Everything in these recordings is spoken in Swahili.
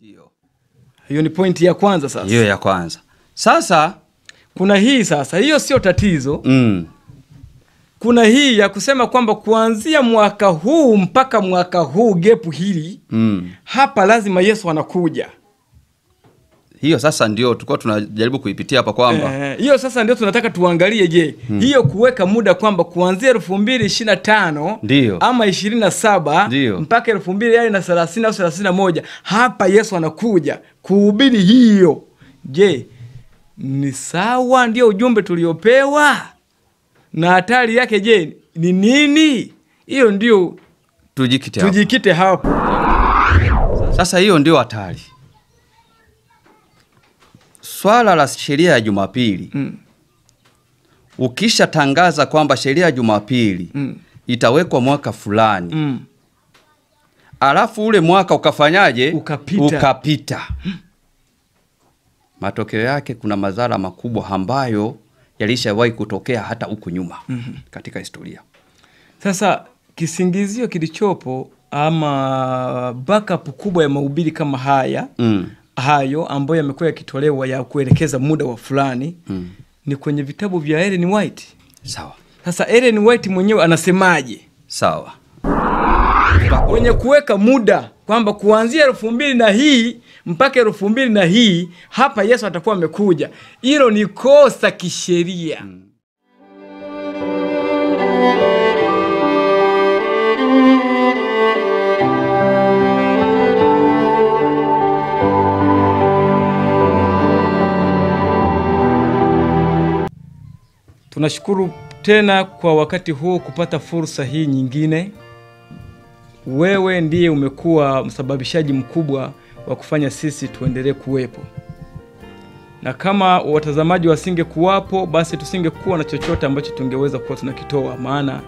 Ndio. Hiyo ni pointi ya kwanza sasa. Hiyo ya kwanza. Sasa kuna hii sasa. Hiyo sio tatizo. Kuna hii ya kusema kwamba kuanzia mwaka huu mpaka mwaka huu gap hili hapa lazima Yesu anakuja. Hiyo sasa ndio tulikuwa tunajaribu kuipitia hapa kwamba hiyo sasa ndio tunataka tuangalie je. Hiyo kuweka muda kwamba kuanzia 2025 ndio ama 27 mpaka 2030 au 31 hapa Yesu anakuja kuhubiri hiyo. Je, ni sawa ndio ujumbe tuliopewa? Na hatari yake je ni nini? Hiyo ndio tujikite hapo. Sasa hiyo ndio hatari. Swala la sheria ya Jumapili. Ukisha tangaza kwamba sheria ya Jumapili itawekwa mwaka fulani. Alafu ule mwaka ukafanyaje? Ukapita. Matokeo yake kuna madhara makubwa ambayo yalishawahi kutokea hata huko nyuma katika historia. Sasa kisingizio kilichopo ama backup kubwa ya mahubiri kama haya hayo ambayo yamekuwa yakitolewa ya kuelekeza muda wa fulani ni kwenye vitabu vya Ellen White. Sawa. Sasa Ellen White mwenyewe anasemaje? Sawa. Wenye kuweka muda kwamba kuanzia 2000 na hii mpaka 2000 na hii hapa Yesu atakuwa amekuja. Hilo ni kosa kisheria. Tunashukuru tena kwa wakati huu kupata fursa hii nyingine. Wewe ndiye umekuwa msababishaji mkubwa wa kufanya sisi tuendelee kuwepo. Na kama watazamaji wasinge kuwapo, basi tusingekuwa na chochote ambacho tungeweza kuwa tunakitoa, maana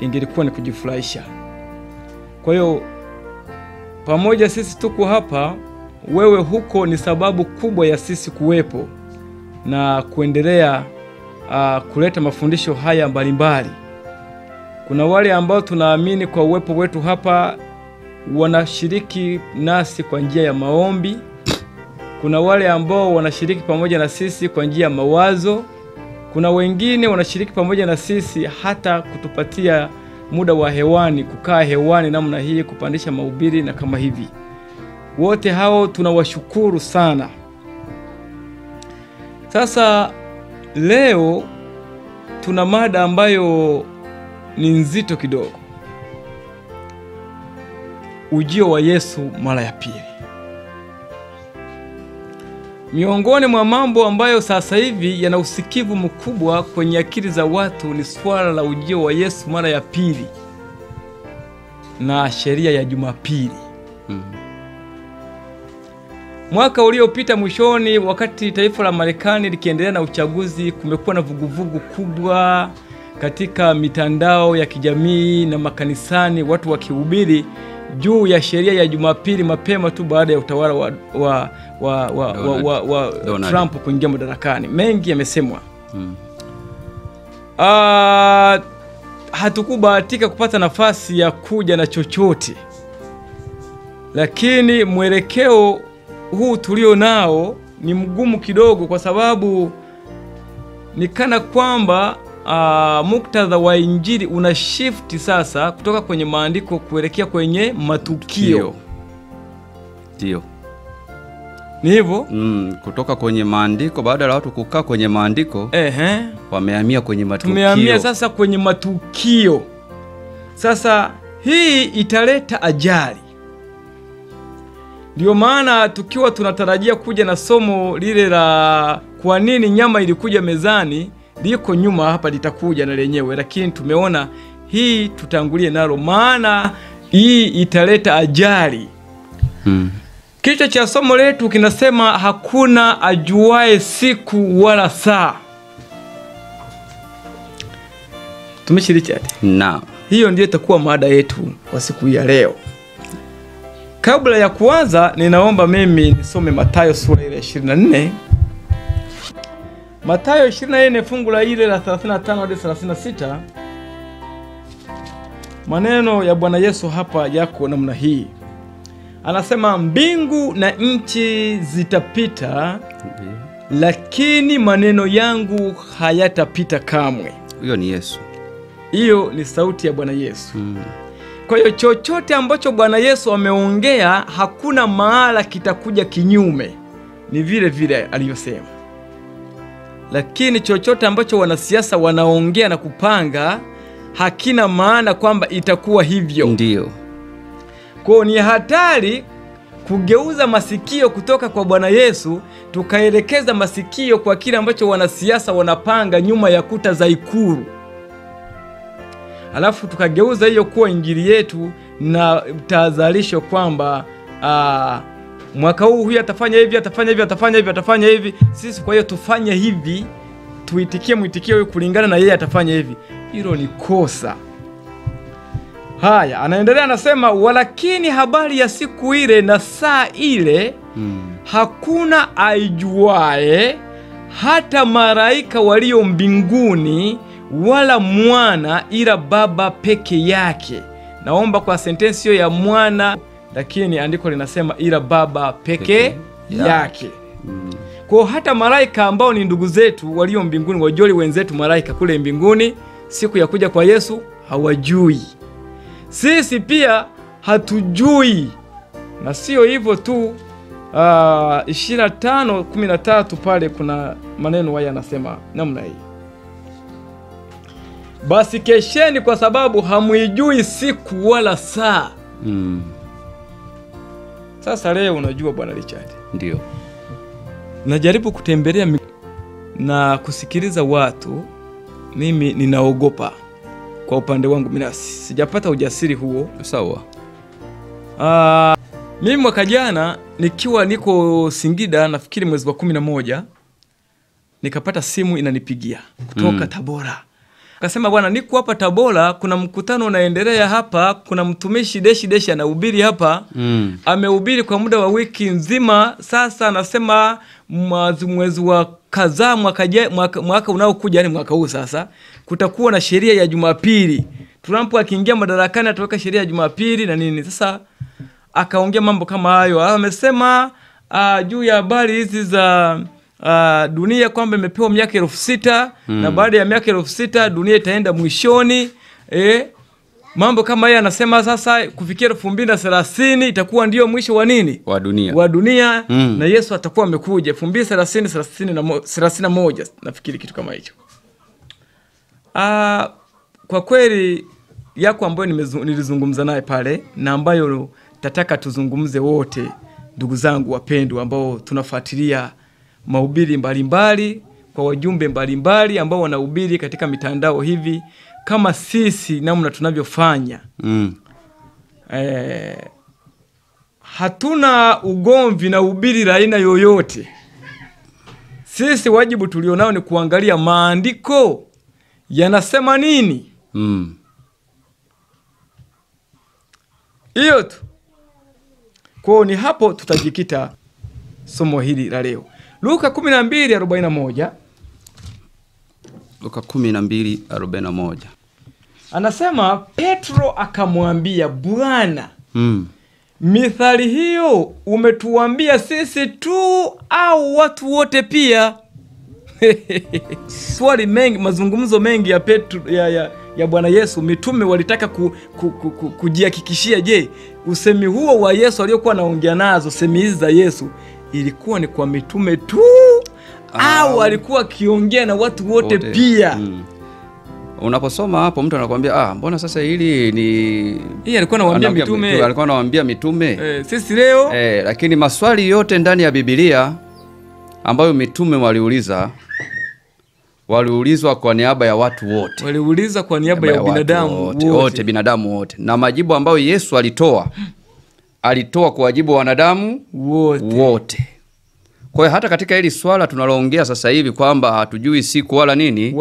ingelikuwa ni kujifurahisha. Kwa hiyo pamoja sisi tuko hapa, wewe huko ni sababu kubwa ya sisi kuwepo na kuendelea kuleta mafundisho haya mbalimbali. Kuna wale ambao tunaamini kwa uwepo wetu hapa wanashiriki nasi kwa njia ya maombi. Kuna wale ambao wanashiriki pamoja na sisi kwa njia ya mawazo. Kuna wengine wanashiriki pamoja na sisi hata kutupatia muda wa hewani, kukaa hewani namna hii, kupandisha mahubiri na kama hivi. Wote hao tunawashukuru sana. Sasa leo tuna mada ambayo ni nzito kidogo. Ujio wa Yesu mara ya pili. Miongoni mwa mambo ambayo sasa hivi yana usikivu mkubwa kwenye akili za watu ni swala la ujio wa Yesu mara ya pili na sheria ya Jumapili. Mwaka uliopita mwishoni, wakati taifa la Marekani likiendelea na uchaguzi, kumekuwa na vuguvugu kubwa katika mitandao ya kijamii na makanisani, watu wakihubiri juu ya sheria ya Jumapili mapema tu baada ya utawala wa Trump kuingia madarakani. Mengi yamesemwa. Hatukubahatika kupata nafasi ya kuja na chochote, lakini mwelekeo huu tulio nao ni mgumu kidogo, kwa sababu ni kana kwamba muktadha wa Injili una shift sasa kutoka kwenye maandiko kuelekea kwenye matukio. Ndio. Ni hivyo? Kutoka kwenye maandiko, baada ya watu kukaa kwenye maandiko, wamehamia kwenye matukio. Tumehamia sasa kwenye matukio. Sasa hii italeta ajali. Ndio maana tukiwa tunatarajia kuja na somo lile la kwa nini nyama ilikuja mezani, liko nyuma hapa litakuja na lenyewe, lakini tumeona hii tutangulie nalo, maana hii italeta ajali. Kichwa cha somo letu kinasema hakuna ajuae siku wala saa. Tumeshirichati? Naam. Hiyo ndiyo itakuwa mada yetu kwa siku ya leo. Kabla ya kuanza, ninaomba mimi nisome Mathayo sura ile 24. Mathayo 24 fungu la ile la 35 hadi 36. Maneno ya Bwana Yesu hapa yako namna hii. Anasema mbingu na nchi zitapita, lakini maneno yangu hayatapita kamwe. Huyo ni Yesu. Hiyo ni sauti ya Bwana Yesu. Kwa hiyo chochote ambacho Bwana Yesu ameongea hakuna mahala kitakuja kinyume. Ni vile vile aliyosema. Lakini chochote ambacho wanasiasa wanaongea na kupanga hakina maana kwamba itakuwa hivyo. Ndio. Kwa ni hatari kugeuza masikio kutoka kwa Bwana Yesu tukaelekeza masikio kwa kile ambacho wanasiasa wanapanga nyuma ya kuta za Ikulu. Alafu tukageuza hiyo kuwa injili yetu na tahadharisho kwamba mwaka huu huyu atafanya hivi, atafanya hivi, atafanya hivi, atafanya hivi. Sisi kwa hiyo tufanye hivi, tuitikie mwitikio kulingana na yeye atafanya hivi. Hilo ni kosa. Haya, anaendelea anasema, walakini habari ya siku ile na saa ile hakuna aijuae, hata malaika walio mbinguni wala mwana, ila Baba peke yake. Naomba kwa sentensi hiyo ya mwana, lakini andiko linasema ila Baba peke yake. Kwa hata malaika ambao ni ndugu zetu walio mbinguni, wajoli wenzetu malaika kule mbinguni, siku ya kuja kwa Yesu hawajui. Sisi pia hatujui. Na sio hivyo tu, 25:13 pale kuna maneno haya yanasema namna hii. Basi kesheni kwa sababu hamuijui siku wala saa. Sasa leo unajua Bwana Richard. Ndio. Najaribu kutembelea na kusikiliza watu, mimi ninaogopa kwa upande wangu binafsi. Sijapata ujasiri huo. Sawa. Mimi mwaka jana nikiwa niko Singida, nafikiri mwezi wa 11, nikapata simu inanipigia kutoka Tabora. Akasema, bwana niko hapa Tabora, kuna mkutano unaendelea hapa, kuna mtumishi Deshi anahubiri hapa. Amehubiri kwa muda wa wiki nzima. Sasa anasema mwezi wa kadhaa mwaka unaokuja, yani mwaka huu sasa, kutakuwa na sheria ya Jumapili. Trump akiingia madarakani ataweka sheria ya Jumapili na nini. Sasa akaongea mambo kama hayo. Amesema juu ya habari hizi za dunia kwamba imepewa miaka 6,000 na baada ya miaka 6,000 dunia itaenda mwishoni. Mambo kama haya anasema sasa kufikia 2030 itakuwa ndio mwisho wa nini? Wa dunia. Na Yesu atakuwa amekuja 2031 nafikiri kitu kama hicho. Kwa kweli yako ambayo nilizungumza naye pale na ambayo tataka tuzungumze wote, ndugu zangu wapendwa ambao tunafuatilia mahubiri mbalimbali kwa wajumbe mbalimbali ambao wanahubiri katika mitandao hivi kama sisi namna tunavyofanya. Hatuna ugomvi na ubiri la aina yoyote. Sisi wajibu tulionao ni kuangalia maandiko yanasema nini. Hiyo tu. Kwa ni hapo tutajikita somo hili la leo. Luka 12:41. Luka 12:41. Anasema Petro akamwambia, Bwana, mithali hiyo umetuambia sisi tu au watu wote pia? Swali mengi, mazungumzo mengi ya Petro ya Bwana Yesu. Mitume walitaka kujihakikishia, je, usemi huo wa Yesu aliyokuwa anaongea nazo, semi hizi za Yesu, ilikuwa ni kwa mitume tu au alikuwa akiongea na watu wote pia? Unaposoma hapo mtu anakuambia mbona sasa hili ni hii alikuwa anawaambia mitume, alikuwa anawaambia mitume. Sisi leo lakini maswali yote ndani ya Biblia ambayo mitume waliulizwa kwa niaba ya watu wote. Waliuliza kwa niaba ya binadamu wote, binadamu wote. Na majibu ambayo Yesu alitoa kwa wajibu wa wanadamu wote. Kwa hiyo hata katika hili swala tunaloongea sasa hivi kwamba hatujui siku wala nini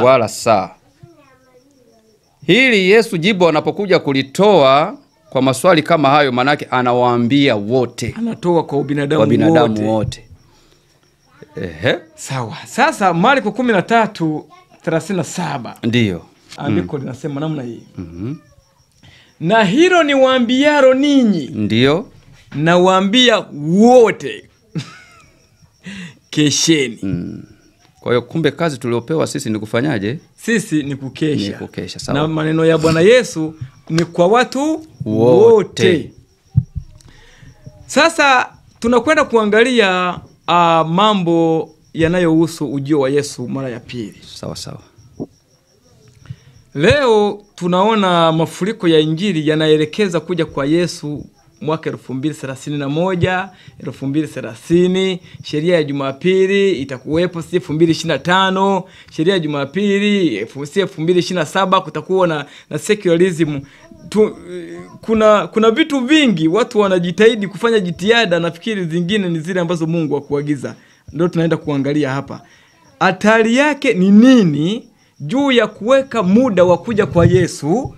wala saa. Hili Yesu jibu anapokuja kulitoa kwa maswali kama hayo, manake anawaambia wote. Anatoa kwa binadamu wote. Sawa. Sasa Marko 13:37. Ndio. Andiko linasema namna hii. Na hilo ni waambiaro ninyi. Ndio. nawaambia wote kesheni. Kwa hiyo kumbe kazi tuliopewa sisi ni kufanyaje? Sisi ni kukesha. Ni kukesha, sawa. Na maneno ya Bwana Yesu ni kwa watu wote. Sasa tunakwenda kuangalia mambo yanayohusu ujio wa Yesu mara ya pili. Sawa sawa. Leo tunaona mafuriko ya Injili yanaelekeza kuja kwa Yesu mwaka 2031, 2030, sheria ya Jumapili itakuwepo 2025, sheria ya Jumapili 2027, kutakuwa na secularism. Kuna vitu vingi, watu wanajitahidi kufanya jitihada, nafikiri zingine ni zile ambazo Mungu hakuagiza. Ndio tunaenda kuangalia hapa. Hatari yake ni nini juu ya kuweka muda wa kuja kwa Yesu?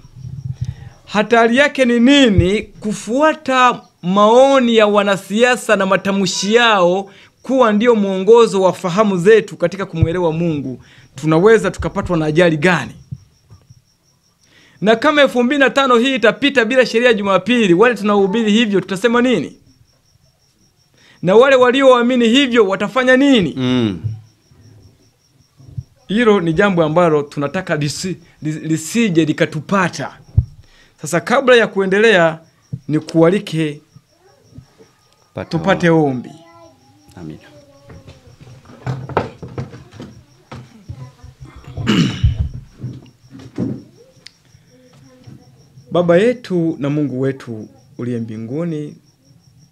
Hatari yake ni nini kufuata maoni ya wanasiasa na matamshi yao kuwa ndio mwongozo wa fahamu zetu katika kumwelewa Mungu? Tunaweza tukapatwa na ajali gani? Na kama 2005 hii itapita bila sheria ya Jumapili, wale tunahubiri hivyo tutasema nini? Na wale walioamini hivyo watafanya nini? Hilo ni jambo ambalo tunataka lisije likatupata. Sasa kabla ya kuendelea, ni kualike tupate ombi. Amina. Baba yetu na Mungu wetu uliye mbinguni,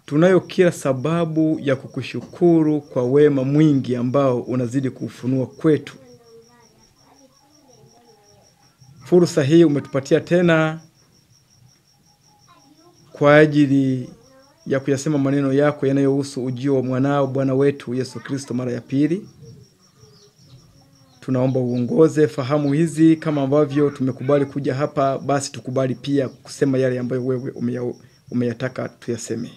tunayo kila sababu ya kukushukuru kwa wema mwingi ambao unazidi kuufunua kwetu. Fursa hii umetupatia tena kwa ajili ya kuyasema maneno yako yanayohusu ujio wa mwanao Bwana wetu Yesu Kristo mara ya pili. Tunaomba uongoze fahamu hizi, kama ambavyo tumekubali kuja hapa, basi tukubali pia kusema yale ambayo wewe umeyataka tuyaseme.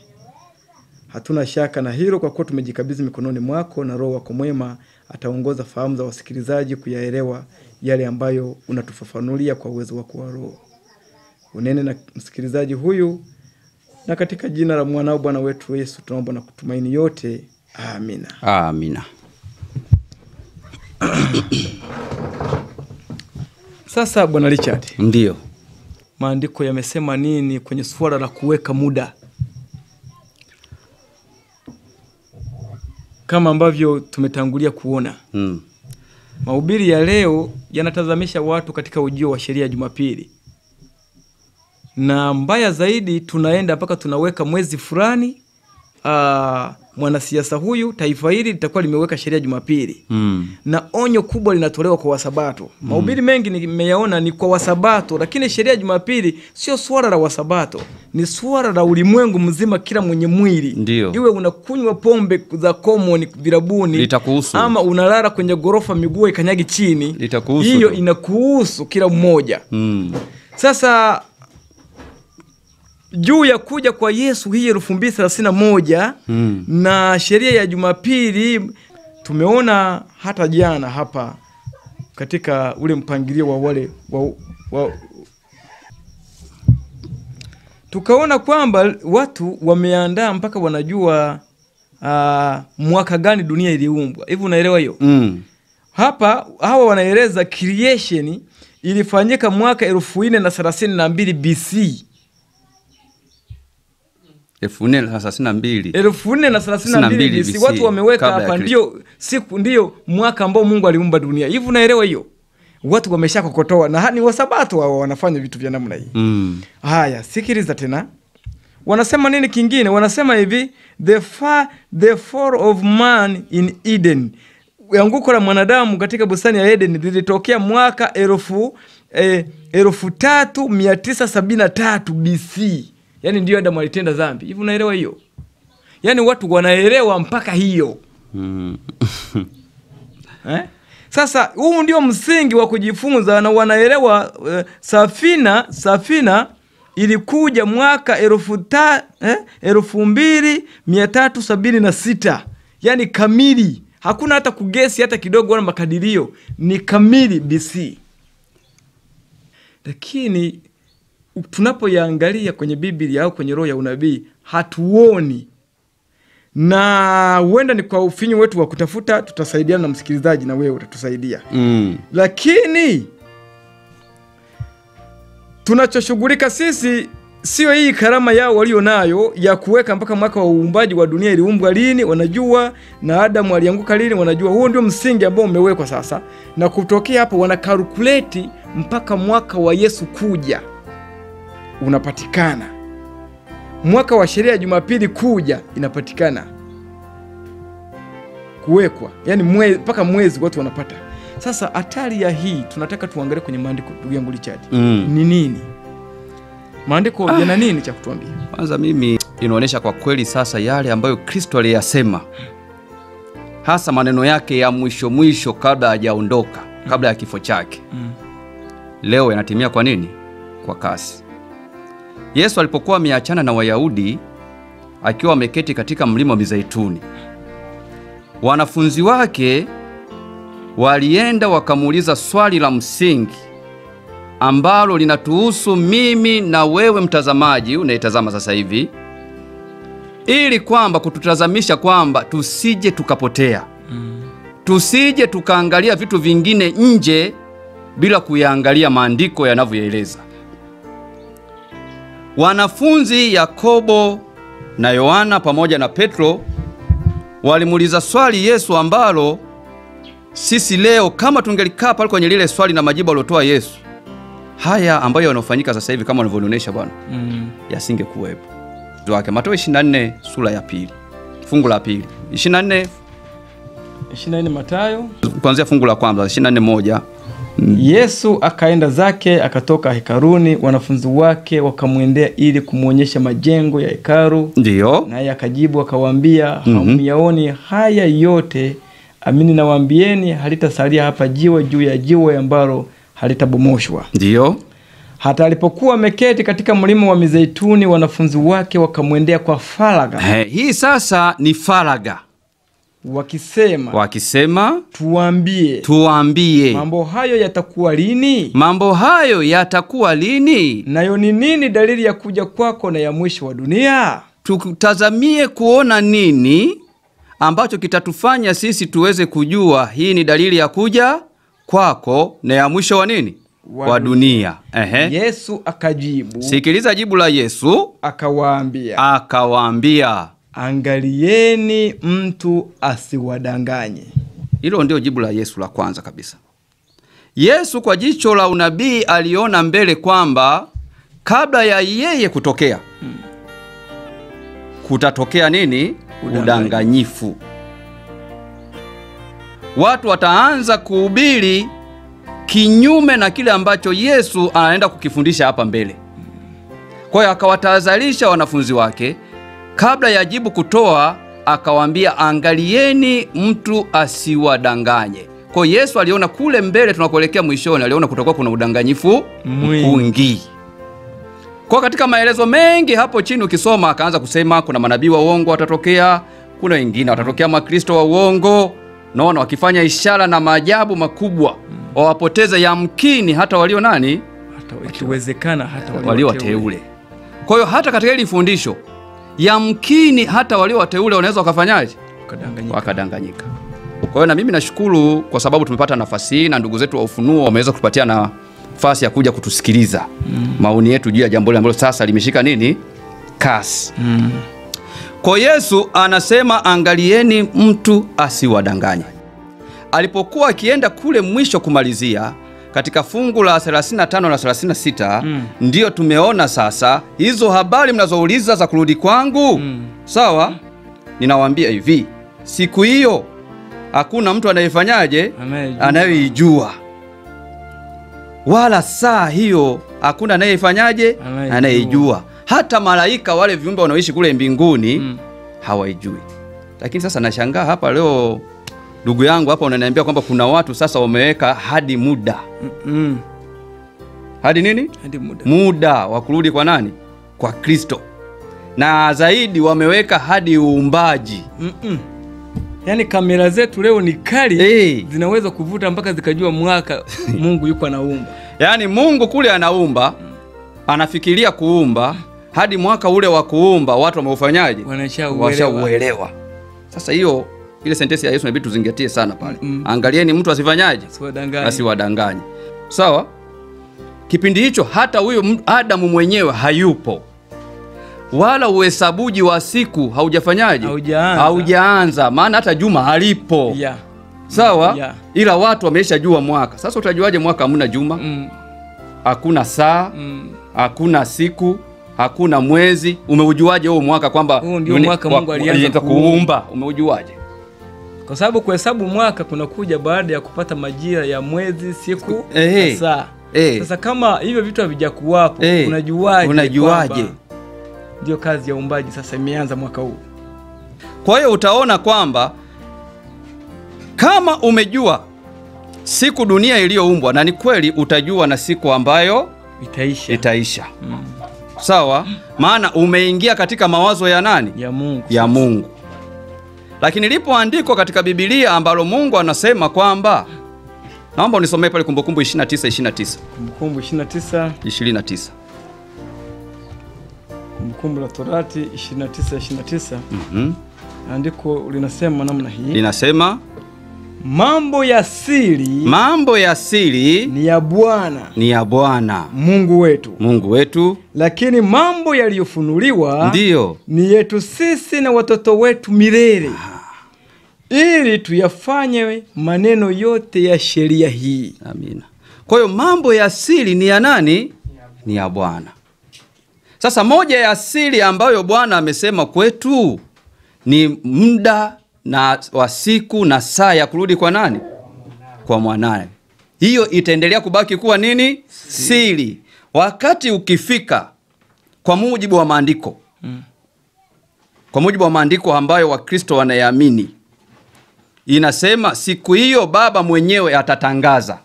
Hatuna shaka na hilo, kwa kuwa tumejikabidhi mikononi mwako, na Roho wako mwema ataongoza fahamu za wasikilizaji kuyaelewa yale ambayo unatufafanulia kwa uwezo wako wa Roho. Unene na msikilizaji huyu, na katika jina la mwanao Bwana wetu Yesu tunaomba na kutumaini yote. Amina. Amina. Sasa Bwana Richard, Ndio. maandiko yamesema nini kwenye swala la kuweka muda? Kama ambavyo tumetangulia kuona, mahubiri ya leo yanatazamisha watu katika ujio wa sheria ya Jumapili. Na mbaya zaidi, tunaenda mpaka tunaweka mwezi fulani, mwanasiasa huyu, taifa hili litakuwa limeweka sheria ya Jumapili. Na onyo kubwa linatolewa kwa Wasabato. Mahubiri mengi nimeyaona ni kwa Wasabato, lakini sheria ya Jumapili sio swala la Wasabato, ni swala la ulimwengu mzima, kila mwenye mwili. Ndio. Iwe unakunywa pombe za common virabuni, litakuhusu. Ama unalala kwenye gorofa miguu ikanyagi chini, litakuhusu. Hiyo inakuhusu kila mmoja. Sasa juu ya kuja kwa Yesu hii 2031 na sheria ya Jumapili, tumeona hata jana hapa katika ule mpangilio wa wale tukaona kwamba watu wameandaa mpaka wanajua mwaka gani dunia iliumbwa. Hivi unaelewa hiyo? Hapa hawa wanaeleza creation ilifanyika mwaka 1432 BC. 1432 BC. Watu wameweka hapa ndio siku, ndio mwaka ambao Mungu aliumba dunia. Hivi unaelewa hiyo? Watu wameshakokotoa, na ni Wasabato wao wanafanya vitu vya namna hii. Haya, sikiliza tena. Wanasema nini kingine? Wanasema hivi, the fall of man in Eden. Anguko la mwanadamu katika bustani ya Eden lilitokea mwaka 3973 BC. Yaani ndio Adamu alitenda dhambi. Hivi unaelewa hiyo? Yaani watu wanaelewa mpaka hiyo. Sasa huu ndio msingi wa kujifunza, na wanaelewa. Safina ilikuja mwaka 2376. Yaani kamili. Hakuna hata kugesi hata kidogo wala makadirio. Ni kamili BC. Lakini tunapoyaangalia kwenye Biblia au kwenye roho ya unabii, hatuoni, na huenda ni kwa ufinyu wetu wa kutafuta. Tutasaidiana na msikilizaji, na wewe utatusaidia. Lakini tunachoshughulika sisi sio hii karama yao walio nayo ya kuweka mpaka mwaka wa uumbaji wa dunia iliumbwa lini wanajua, na Adamu alianguka lini wanajua. Huo ndio msingi ambao umewekwa sasa, na kutokea hapo wana calculate mpaka mwaka wa Yesu kuja unapatikana, mwaka wa sheria ya Jumapili kuja inapatikana, kuwekwa, yani mpaka mwezi watu wanapata. Sasa hatari ya hii tunataka tuangalie kwenye maandiko, ndugu yangu Richard. Ni nini maandiko yana nini cha kutuambia? Kwanza mimi inaonyesha kwa kweli sasa yale ambayo Kristo aliyasema, hasa maneno yake ya mwisho kabla hajaondoka, kabla ya kifo chake, leo yanatimia. Kwa nini? Kwa kasi. Yesu alipokuwa ameachana na Wayahudi akiwa ameketi katika mlima wa Mizeituni, wanafunzi wake walienda wakamuuliza swali la msingi ambalo linatuhusu mimi na wewe mtazamaji unayetazama sasa hivi, ili kwamba kututazamisha kwamba tusije tukapotea, tusije tukaangalia vitu vingine nje bila kuyaangalia maandiko yanavyoeleza. Wanafunzi Yakobo na Yohana pamoja na Petro walimuuliza swali Yesu ambalo sisi leo kama tungelikaa pale kwenye lile swali na majibu aliyotoa Yesu, haya ambayo yanafanyika sasa hivi kama wanavyonionyesha Bwana, yasingekuwepo. Wake Mathayo 24 sura ya 2 fungu la 2. 24 Mathayo kuanzia fungu la kwanza 24:1. Yesu akaenda zake akatoka hekaluni, wanafunzi wake wakamwendea ili kumuonyesha majengo ya hekalu. Ndio. Naye akajibu akawaambia, hamyaoni haya yote? Amini nawaambieni, halitasalia hapa jiwe juu ya jiwe ambalo halitabomoshwa. Ndio. Hata alipokuwa ameketi katika mlima wa Mizeituni, wanafunzi wake wakamwendea kwa faragha. Hii sasa ni faragha. Wakisema tuambie mambo hayo yatakuwa lini? Nayo ni nini dalili ya kuja kwako na ya mwisho wa dunia? Tutazamie kuona nini ambacho kitatufanya sisi tuweze kujua hii ni dalili ya kuja kwako na ya mwisho wa nini? Wa dunia. Yesu akajibu. Sikiliza jibu la Yesu. Akawaambia, angalieni mtu asiwadanganye. Hilo ndio jibu la Yesu la kwanza kabisa. Yesu kwa jicho la unabii aliona mbele kwamba kabla ya yeye kutokea, kutatokea nini? Udanganyifu. Watu wataanza kuhubiri kinyume na kile ambacho Yesu anaenda kukifundisha hapa mbele. Kwa hiyo akawatahadharisha wanafunzi wake. Kabla ya jibu kutoa, akawaambia angalieni mtu asiwadanganye. Kwa hiyo Yesu aliona kule mbele tunakoelekea mwishoni, aliona kutakuwa kuna udanganyifu mwingi. Kwa katika maelezo mengi hapo chini ukisoma, akaanza kusema kuna manabii wa uongo watatokea, kuna wengine watatokea makristo wa uongo, naona wakifanya ishara na maajabu makubwa, wawapoteze yamkini hata walio nani? Ikiwezekana hata walio wateule. Kwa hiyo hata katika hili fundisho, yamkini hata walio wateule wanaweza wakafanyaje? Wakadanganyika. Kwa hiyo na mimi nashukuru kwa sababu tumepata nafasi hii na ndugu zetu wa Ufunuo wameweza kutupatia nafasi ya kuja kutusikiliza maoni yetu juu ya jambo ambalo sasa limeshika nini? Kasi. Kwa Yesu anasema angalieni mtu asiwadanganye. Alipokuwa akienda kule mwisho kumalizia katika fungu la 35 na 36, ndio tumeona sasa hizo habari mnazouliza za kurudi kwangu. Sawa? Ninawaambia hivi, siku hiyo hakuna mtu anayefanyaje? Anayeijua. Wala saa hiyo hakuna anayefanyaje? Anayejua. Hata malaika wale viumbe wanaoishi kule mbinguni hawaijui. Lakini sasa nashangaa hapa leo ndugu yangu hapa unaniambia kwamba kuna watu sasa wameweka hadi muda. Hadi nini? Hadi muda. Muda wa kurudi kwa nani? Kwa Kristo. Na zaidi wameweka hadi uumbaji. Yaani kamera zetu leo ni kali, zinaweza kuvuta mpaka zikajua mwaka Mungu yuko anaumba. Yaani Mungu kule anaumba, anafikiria kuumba, hadi mwaka ule wa kuumba watu wameufanyaje? Washauelewa. Sasa hiyo ile sentensi ya Yesu inabidi tuzingatie sana pale. Angalieni mtu asifanyaje? Asiwadanganye. Sawa? Kipindi hicho hata huyo Adamu mwenyewe hayupo. Wala uhesabuji wa siku haujafanyaje? Haujaanza. Maana hata juma halipo. Sawa? Ila watu wameshajua mwaka. Sasa utajuaje mwaka hamna juma? Hakuna saa, hakuna siku, hakuna mwezi. Umeujuaje huo mwaka kwamba ndio mwaka Mungu alianza kuumba? Umeujuaje? Kwa sababu kuhesabu mwaka kunakuja baada ya kupata majira ya mwezi, siku, na saa. Sasa kama hivyo vitu havijakuwapo, unajuaje? Ndio kazi ya uumbaji sasa imeanza mwaka huu. Kwa hiyo utaona kwamba kama umejua siku dunia iliyoumbwa, na ni kweli utajua na siku ambayo itaisha. Sawa? Maana umeingia katika mawazo ya nani? Ya Mungu. Lakini lipo andiko katika Biblia ambalo Mungu anasema kwamba, naomba unisomee pale Kumbukumbu 29:29. Kumbukumbu 29:29. Kumbukumbu la Torati 29:29. Andiko linasema namna hii. Linasema mambo ya siri ni ya Bwana Mungu wetu, lakini mambo yaliyofunuliwa ni yetu sisi na watoto wetu milele, ili tuyafanye maneno yote ya sheria hii. Amina. Kwa hiyo mambo ya siri ni ya nani? Ni ya Bwana. Sasa moja ya siri ambayo Bwana amesema kwetu ni muda na wa siku na saa ya kurudi kwa nani? Kwa mwanae. Hiyo itaendelea kubaki kuwa nini? Siri. Wakati ukifika, kwa mujibu wa maandiko, kwa mujibu wa maandiko ambayo Wakristo wanayaamini, inasema siku hiyo Baba mwenyewe atatangaza,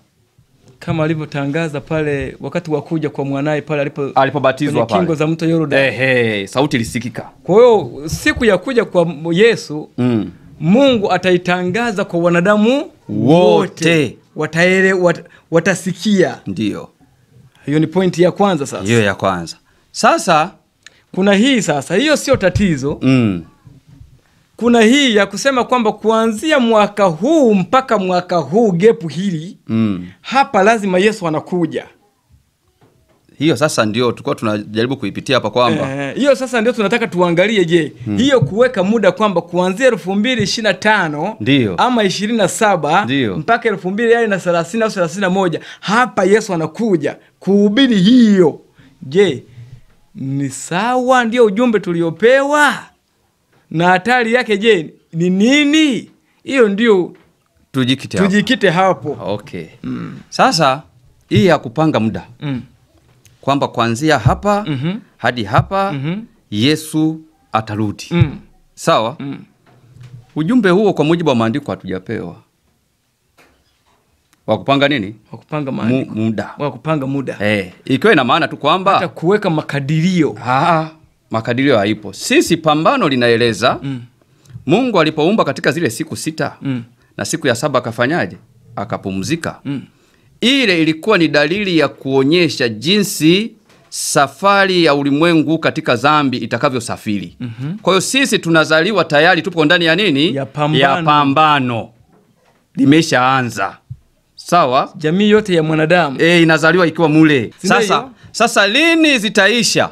kama alivyotangaza pale wakati wa kuja kwa mwanae pale alipobatizwa pale kingo za mto Yordani. Sauti ilisikika. Kwa hiyo siku ya kuja kwa Yesu, Mungu ataitangaza kwa wanadamu wote. Watasikia. Ndio. Hiyo ni pointi ya kwanza sasa. Hiyo ya kwanza. Sasa kuna hii sasa, hiyo sio tatizo. Kuna hii ya kusema kwamba kuanzia mwaka huu mpaka mwaka huu gepu hili, hapa lazima Yesu anakuja. Hiyo sasa ndio tulikuwa tunajaribu kuipitia hapa kwamba hiyo sasa ndio tunataka tuangalie, je, hiyo kuweka muda kwamba kuanzia 2025 ama 27 mpaka 2030 au 31 hapa Yesu anakuja kuhubiri hiyo. Je, ni sawa? Ndio ujumbe tuliopewa? Na hatari yake je ni nini? Hiyo ndio tujikite hapo. Okay. Sasa hii ya kupanga muda. Kwamba kuanzia hapa hadi hapa Yesu atarudi. Sawa? Ujumbe huo kwa mujibu wa maandiko hatujapewa. Wakupanga nini? Wakupanga muda. Wakupanga muda. Ikiwa ina maana tu kwamba hata kuweka makadirio. Makadirio haipo. Sisi pambano linaeleza Mungu alipoumba katika zile siku 6 na siku ya 7 akafanyaje? Akapumzika. Ile ilikuwa ni dalili ya kuonyesha jinsi safari ya ulimwengu katika dhambi itakavyosafiri. Kwa hiyo sisi tunazaliwa tayari tupo ndani ya nini? Ya pambano. Limeshaanza. Sawa? Jamii yote ya mwanadamu inazaliwa ikiwa mule. Sasa lini zitaisha?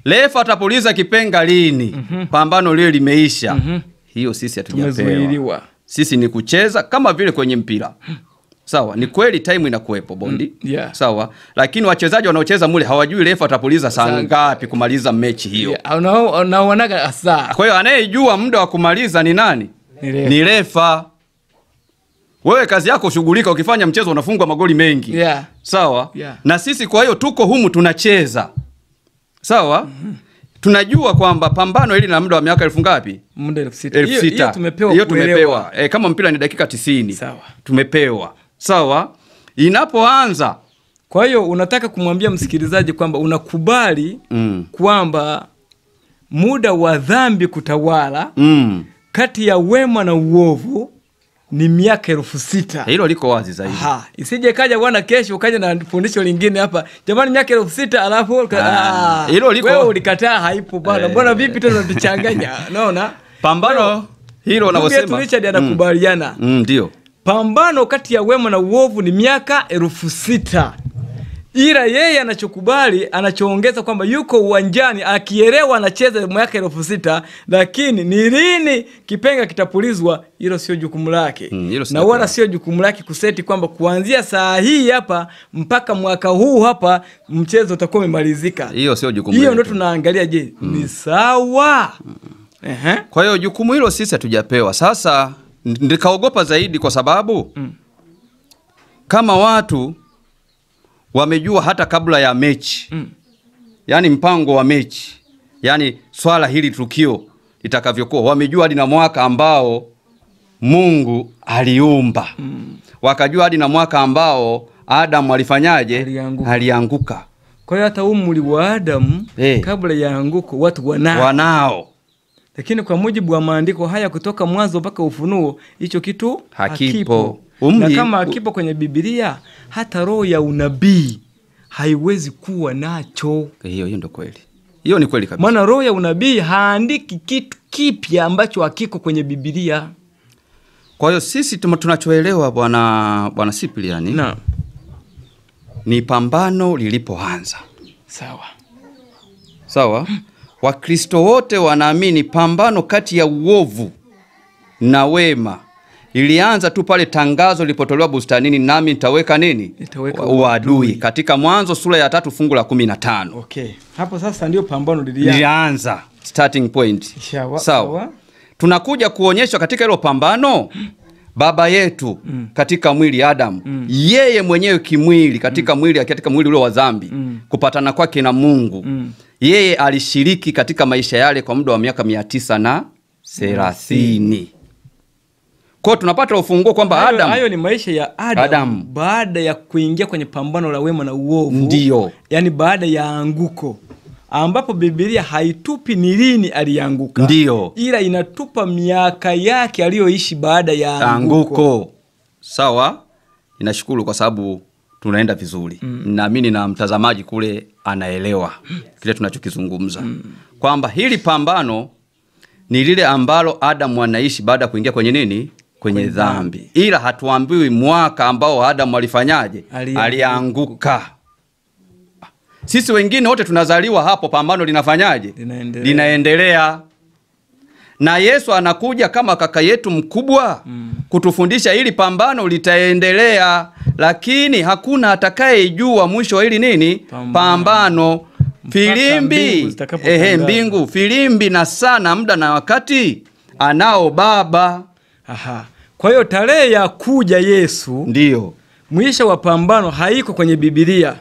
Lefa atapuliza kipenga lini? Pambano lile limeisha. Hiyo sisi hatujapewa. Sisi ni kucheza kama vile kwenye mpira. Sawa, ni kweli time inakuepo Bondi. Sawa, lakini wachezaji wanaocheza mule hawajui refa atapuliza saa ngapi kumaliza mechi hiyo. Wanaonaga saa. Kwa hiyo anayejua muda wa kumaliza ni nani? Ni refa. Wewe kazi yako shughulika, ukifanya mchezo unafungwa magoli mengi. Sawa? Na sisi kwa hiyo tuko humu tunacheza. Sawa? Tunajua kwamba pambano hili na muda wa miaka 1000 ngapi? Muda 6000. Hiyo tumepewa. Kama mpira ni dakika 90. Sawa. Tumepewa. Sawa? Inapoanza. Kwa hiyo unataka kumwambia msikilizaji kwamba unakubali kwamba muda wa dhambi kutawala kati ya wema na uovu ni miaka 6,000. Hilo liko wazi zaidi. Isije kaja bwana kesho ukaja na fundisho lingine hapa. Jamani miaka 6,000 alafu hilo liko wewe ulikataa haipo bwana. Mbona vipi tena unatuchanganya? Unaona? Pambano hilo unavyosema. Richard anakubaliana. Ndio. Pambano kati ya wema na uovu ni miaka 6,000. Ila yeye anachokubali, anachoongeza kwamba yuko uwanjani akielewa anacheza miaka 6,000, lakini ni lini kipenga kitapulizwa, hilo sio jukumu lake. Na wala sio jukumu lake kuseti kwamba kuanzia saa hii hapa mpaka mwaka huu hapa mchezo utakuwa umemalizika. Hiyo sio jukumu. Hiyo ndio tunaangalia, je, ni sawa? Kwa hiyo jukumu hilo sisi hatujapewa. Sasa nikaogopa zaidi kwa sababu kama watu wamejua hata kabla ya mechi, yani mpango wa mechi, yani swala hili tukio litakavyokuwa, wamejua hadi na mwaka ambao Mungu aliumba, wakajua hadi na mwaka ambao Adamu alifanyaje, alianguka. Kwa hiyo hata umri wa Adamu kabla ya anguko watu wanao. Lakini kwa mujibu wa maandiko haya kutoka Mwanzo mpaka Ufunuo, hicho kitu hakipo. Na kama hakipo kwenye Biblia, hata roho ya unabii haiwezi kuwa nacho. Hiyo ndio kweli. Hiyo ni kweli kabisa. Maana roho ya unabii haandiki kitu kipya ambacho hakiko kwenye Biblia. Kwa hiyo sisi tunachoelewa bwana Cyprian, ni pambano lilipoanza. Sawa? Wakristo wote wanaamini pambano kati ya uovu na wema ilianza tu pale tangazo lilipotolewa bustanini, nami nitaweka nini? Uadui. Katika Mwanzo sura ya 3 fungu la 15. Hapo sasa ndio pambano lilianza. Starting point. Sawa. Tunakuja kuonyeshwa katika hilo pambano baba yetu katika mwili Adamu, yeye mwenyewe kimwili katika mwili ule wa dhambi, kupatana kwake na Mungu. Yeye alishiriki katika maisha yale kwa muda wa miaka 930. Kwa tunapata ufunguo kwamba hayo ni maisha ya Adam baada ya kuingia kwenye pambano la wema na uovu. Ndio. Yani baada ya anguko, ambapo Biblia haitupi ni lini alianguka. Ndio. Ila inatupa miaka yake aliyoishi baada ya anguko. Sawa? Ninashukuru kwa sababu tunaenda vizuri. Naamini na mtazamaji kule anaelewa kile tunachokizungumza. Kwamba hili pambano ni lile ambalo Adamu anaishi baada ya kuingia kwenye nini? Kwenye dhambi. Ila hatuambiwi mwaka ambao Adamu alifanyaje? Alianguka. Sisi wengine wote tunazaliwa hapo, pambano linafanyaje? Linaendelea. Na Yesu anakuja kama kaka yetu mkubwa kutufundisha hili pambano litaendelea, lakini hakuna atakayejua mwisho wa hili nini? Pambano. Filimbi, mbingu, filimbi na sana muda na wakati anao Baba. Kwa hiyo tarehe ya kuja Yesu, ndio mwisho wa pambano haiko kwenye Biblia.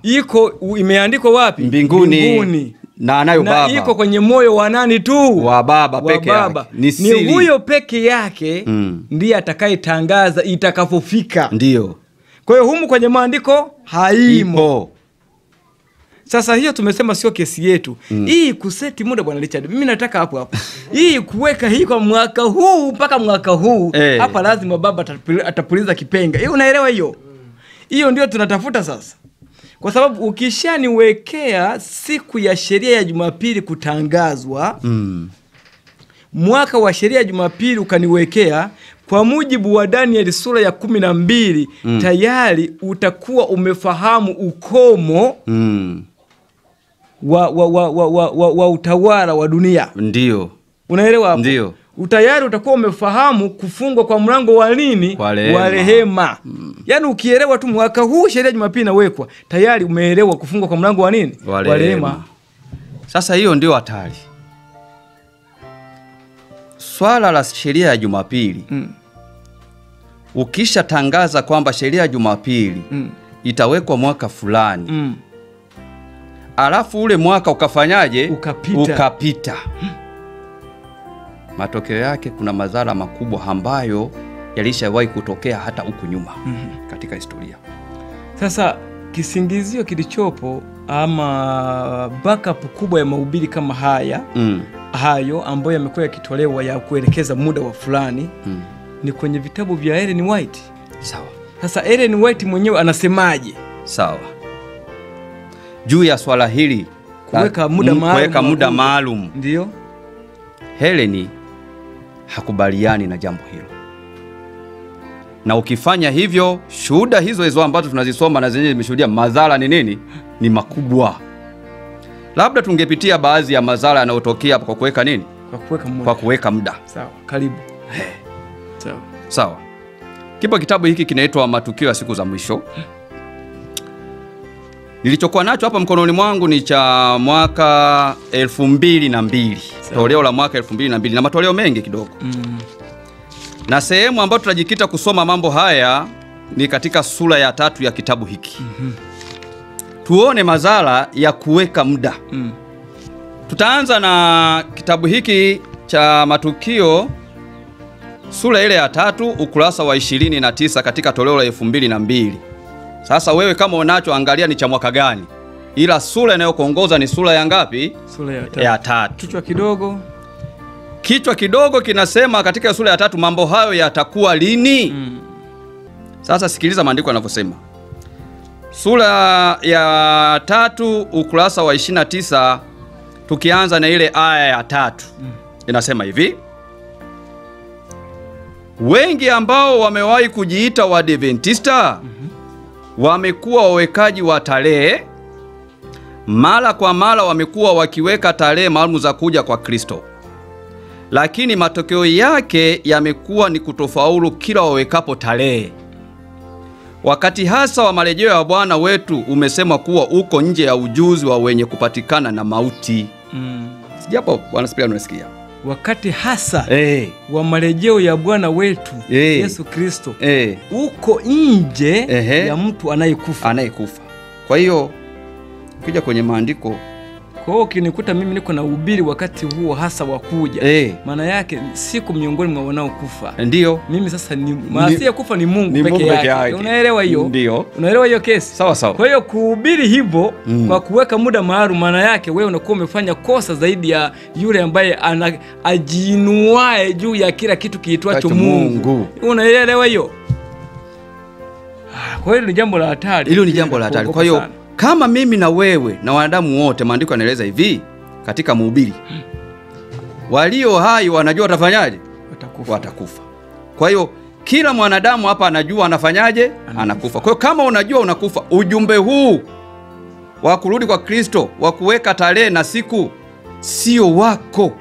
Iko imeandikwa wapi? Mbinguni. Na anayo Baba. Na iko kwenye moyo wa nani tu? Wa Baba peke yake. Ni huyo peke yake ndiye atakayetangaza itakapofika. Ndio. Kwa hiyo humu kwenye maandiko haimo. Sasa hiyo tumesema sio kesi yetu. Hii kuseti muda bwana Richard. Mimi nataka hapo. Hii kuweka hii kwa mwaka huu mpaka mwaka huu. Hapa lazima Baba atapuliza kipenga. Hii unaelewa hiyo? Hiyo ndio tunatafuta sasa. Kwa sababu ukishaniwekea siku ya sheria ya Jumapili kutangazwa, mwaka wa sheria ya Jumapili ukaniwekea, kwa mujibu wa Danieli sura ya 12, tayari utakuwa umefahamu ukomo wa utawala wa dunia. Ndio. Unaelewa hapo? Ndio. Utayari utakuwa umefahamu kufungwa kwa mlango wa nini? Wa rehema. Yaani ukielewa tu mwaka huu sheria ya Jumapili inawekwa, tayari umeelewa kufungwa kwa mlango wa nini? Wa rehema. Sasa hiyo ndio hatari. Swala la sheria ya Jumapili. Ukisha tangaza kwamba sheria ya Jumapili itawekwa mwaka fulani. Alafu ule mwaka ukafanyaje? Ukapita. Matokeo yake kuna madhara makubwa ambayo yalishawahi kutokea hata huku nyuma katika historia. Sasa kisingizio kilichopo ama backup kubwa ya mahubiri kama haya hayo ambayo yamekuwa yakitolewa ya kuelekeza muda wa fulani ni kwenye vitabu vya Ellen White. Sawa. Sasa Ellen White mwenyewe anasemaje? Sawa. Juu ya swala hili Kuweka muda maalum. Ndio. Helen hakubaliani na jambo hilo. Na ukifanya hivyo, shuhuda hizo ambazo tunazisoma na zenyewe zimeshuhudia madhara ni nini? Ni makubwa. Labda tungepitia baadhi ya madhara yanayotokea kwa kuweka nini? Kwa kuweka muda. Sawa, karibu. Sawa. Sawa. Kipo kitabu hiki kinaitwa Matukio ya Siku za Mwisho. Nilichokuwa nacho hapa mkononi mwangu ni cha mwaka 2002. Toleo la mwaka 2002 na matoleo mengi kidogo. Na sehemu ambayo tutajikita kusoma mambo haya ni katika sura ya 3 ya kitabu hiki. Tuone madhara ya kuweka muda. Tutaanza na kitabu hiki cha Matukio sura ile ya 3 ukurasa wa 29 katika toleo la 2002. Sasa wewe kama unacho, angalia ni cha mwaka gani. Ila sura inayokuongoza ni sura ya ngapi? Sura ya 3. Kichwa kidogo kinasema katika sura ya 3, mambo hayo yatakuwa lini? Sasa sikiliza maandiko yanavyosema. Sura ya 3 ukurasa wa 29, tukianza na ile aya ya 3. Inasema hivi: wengi ambao wamewahi kujiita Waadventista wamekuwa wawekaji wa tarehe. Mara kwa mara wamekuwa wakiweka tarehe maalum za kuja kwa Kristo, lakini matokeo yake yamekuwa ni kutofaulu kila wawekapo tarehe. Wakati hasa wa marejeo ya Bwana wetu umesema kuwa uko nje ya ujuzi wa wenye kupatikana na mauti. Sijapo Bwana Spiriano unasikia? Wakati hasa wa marejeo ya Bwana wetu Yesu Kristo uko nje ya mtu anayekufa. Kwa hiyo ukija kwenye maandiko, kwa hiyo kinikuta mimi niko na ubiri wakati huo hasa wa kuja, maana yake siku miongoni mwa wanaokufa. Ndio. Mimi sasa ni maasi kufa ni Mungu peke yake. Unaelewa hiyo? Ndio. Unaelewa hiyo kesi? Sawa sawa. Kwa hiyo kuhubiri hivyo kwa kuweka muda maalum, maana yake wewe unakuwa umefanya kosa zaidi ya yule ambaye ajiinuae juu ya kila kitu kiitwacho Mungu. Unaelewa hiyo? Kwa hiyo ni jambo la hatari. Hilo ni jambo la hatari. Kwa hiyo kama mimi na wewe na wanadamu wote, maandiko yanaeleza hivi katika Mhubiri, walio hai wanajua watafanyaje? Watakufa. Kwa hiyo kila mwanadamu hapa anajua anafanyaje? Anakufa. Kwa hiyo kama unajua unakufa, ujumbe huu wa kurudi kwa Kristo, wa kuweka tarehe na siku, sio wako.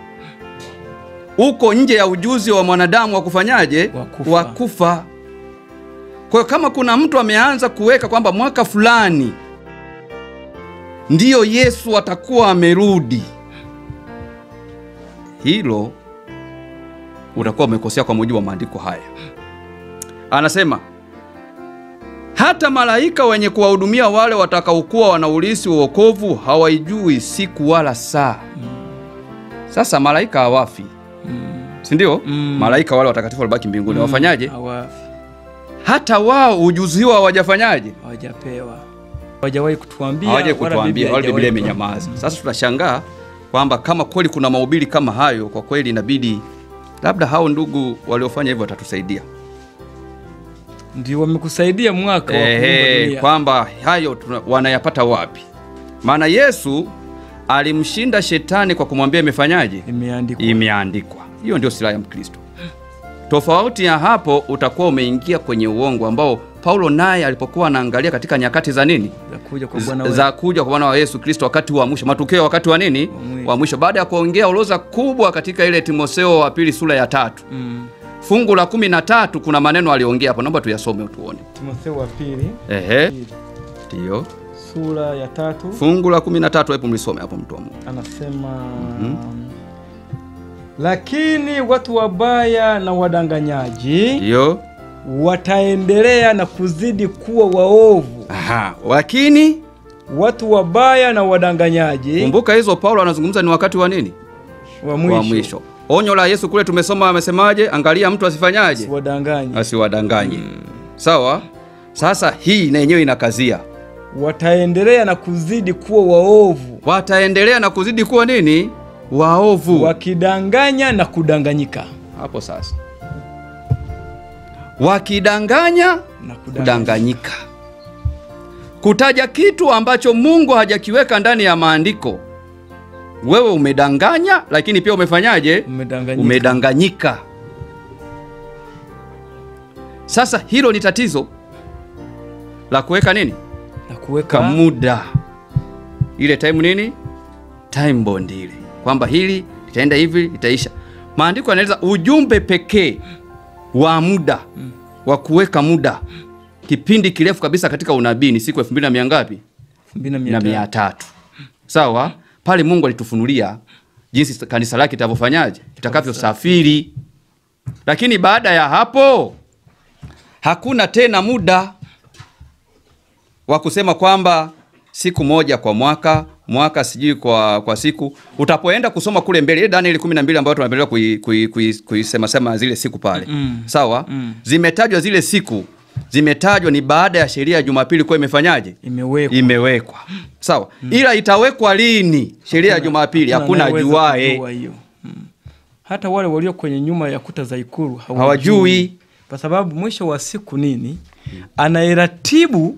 Uko nje ya ujuzi wa mwanadamu wa kufanyaje? Wa kufa. Kwa hiyo kama kuna mtu ameanza kuweka kwamba mwaka fulani ndiyo Yesu atakuwa amerudi, hilo utakuwa umekosea kwa mujibu wa maandiko haya. Anasema hata malaika wenye kuwahudumia wale watakaokuwa wanaulisi wokovu hawaijui siku wala saa. Sasa malaika hawafi, si ndio? Malaika wale watakatifu walibaki mbinguni, wafanyaje? Hawafi. Hata wao ujuzi huo hawajafanyaje? Hawajapewa. Hawajawahi kutuambia, wala Biblia imenyamaza. Sasa tunashangaa kwamba kama kweli kuna mahubiri kama hayo, kwa kweli inabidi labda hao ndugu waliofanya hivyo watatusaidia. Ndio wamekusaidia mwaka wa kuumba dunia. Kwamba hayo wanayapata wapi? Maana Yesu alimshinda shetani kwa kumwambia imefanyaje? Imeandikwa. Hiyo ndio silaha ya Mkristo. Tofauti ya hapo utakuwa umeingia kwenye uongo ambao Paulo naye alipokuwa anaangalia katika nyakati za nini? Za kuja kwa Bwana wa Yesu Kristo, wakati wa mwisho, matukio wakati wa nini? Wa mwisho. Baada ya kuongea orodha kubwa katika ile Timotheo wa pili sura ya 3. Fungu la 13 kuna maneno aliongea hapo, naomba tuyasome tuone. Timotheo wa pili. Ndio. Sura ya 3. Fungu la 13, hebu mlisome hapo mtu wa Mungu. Anasema lakini watu wabaya na wadanganyaji ndio wataendelea na kuzidi kuwa waovu. Lakini watu wabaya na wadanganyaji. Kumbuka hizo Paulo anazungumza ni wakati wa nini? Wa mwisho. Onyo la Yesu kule tumesoma amesemaje? Angalia mtu asifanyaje? Asiwadanganye. Sawa? Sasa hii na yenyewe inakazia. Wataendelea na kuzidi kuwa waovu. Wataendelea na kuzidi kuwa nini? Waovu. Wakidanganya na kudanganyika. Hapo sasa. wakidanganya na kudanganyika. Kutaja kitu ambacho Mungu hajakiweka ndani ya maandiko, wewe umedanganya, lakini pia umefanyaje? Umedanganyika. Sasa hilo ni tatizo la kuweka nini? La kuweka muda. Ile time nini? Time bond ile. Kwamba hili litaenda hivi, litaisha. Maandiko yanaeleza ujumbe pekee wa muda, wa kuweka muda. Kipindi kirefu kabisa katika unabii ni siku 2200 ngapi? 2300. Sawa? Pale Mungu alitufunulia jinsi kanisa lake litavyofanyaje, litakavyosafiri. Lakini baada ya hapo hakuna tena muda wa kusema kwamba siku moja kwa mwaka sijui kwa siku. Utapoenda kusoma kule mbele Danieli 12 ambayo tunaendelea kuisema sema zile siku pale. Sawa? Zimetajwa zile siku. Zimetajwa ni baada ya sheria ya Jumapili kwa imefanyaje? Imewekwa. Sawa? Ila itawekwa lini sheria ya Jumapili? Hakuna ajuae. Hata wale walio kwenye nyuma ya kuta za ikulu hawajui. Kwa sababu mwisho wa siku nini? Anairatibu,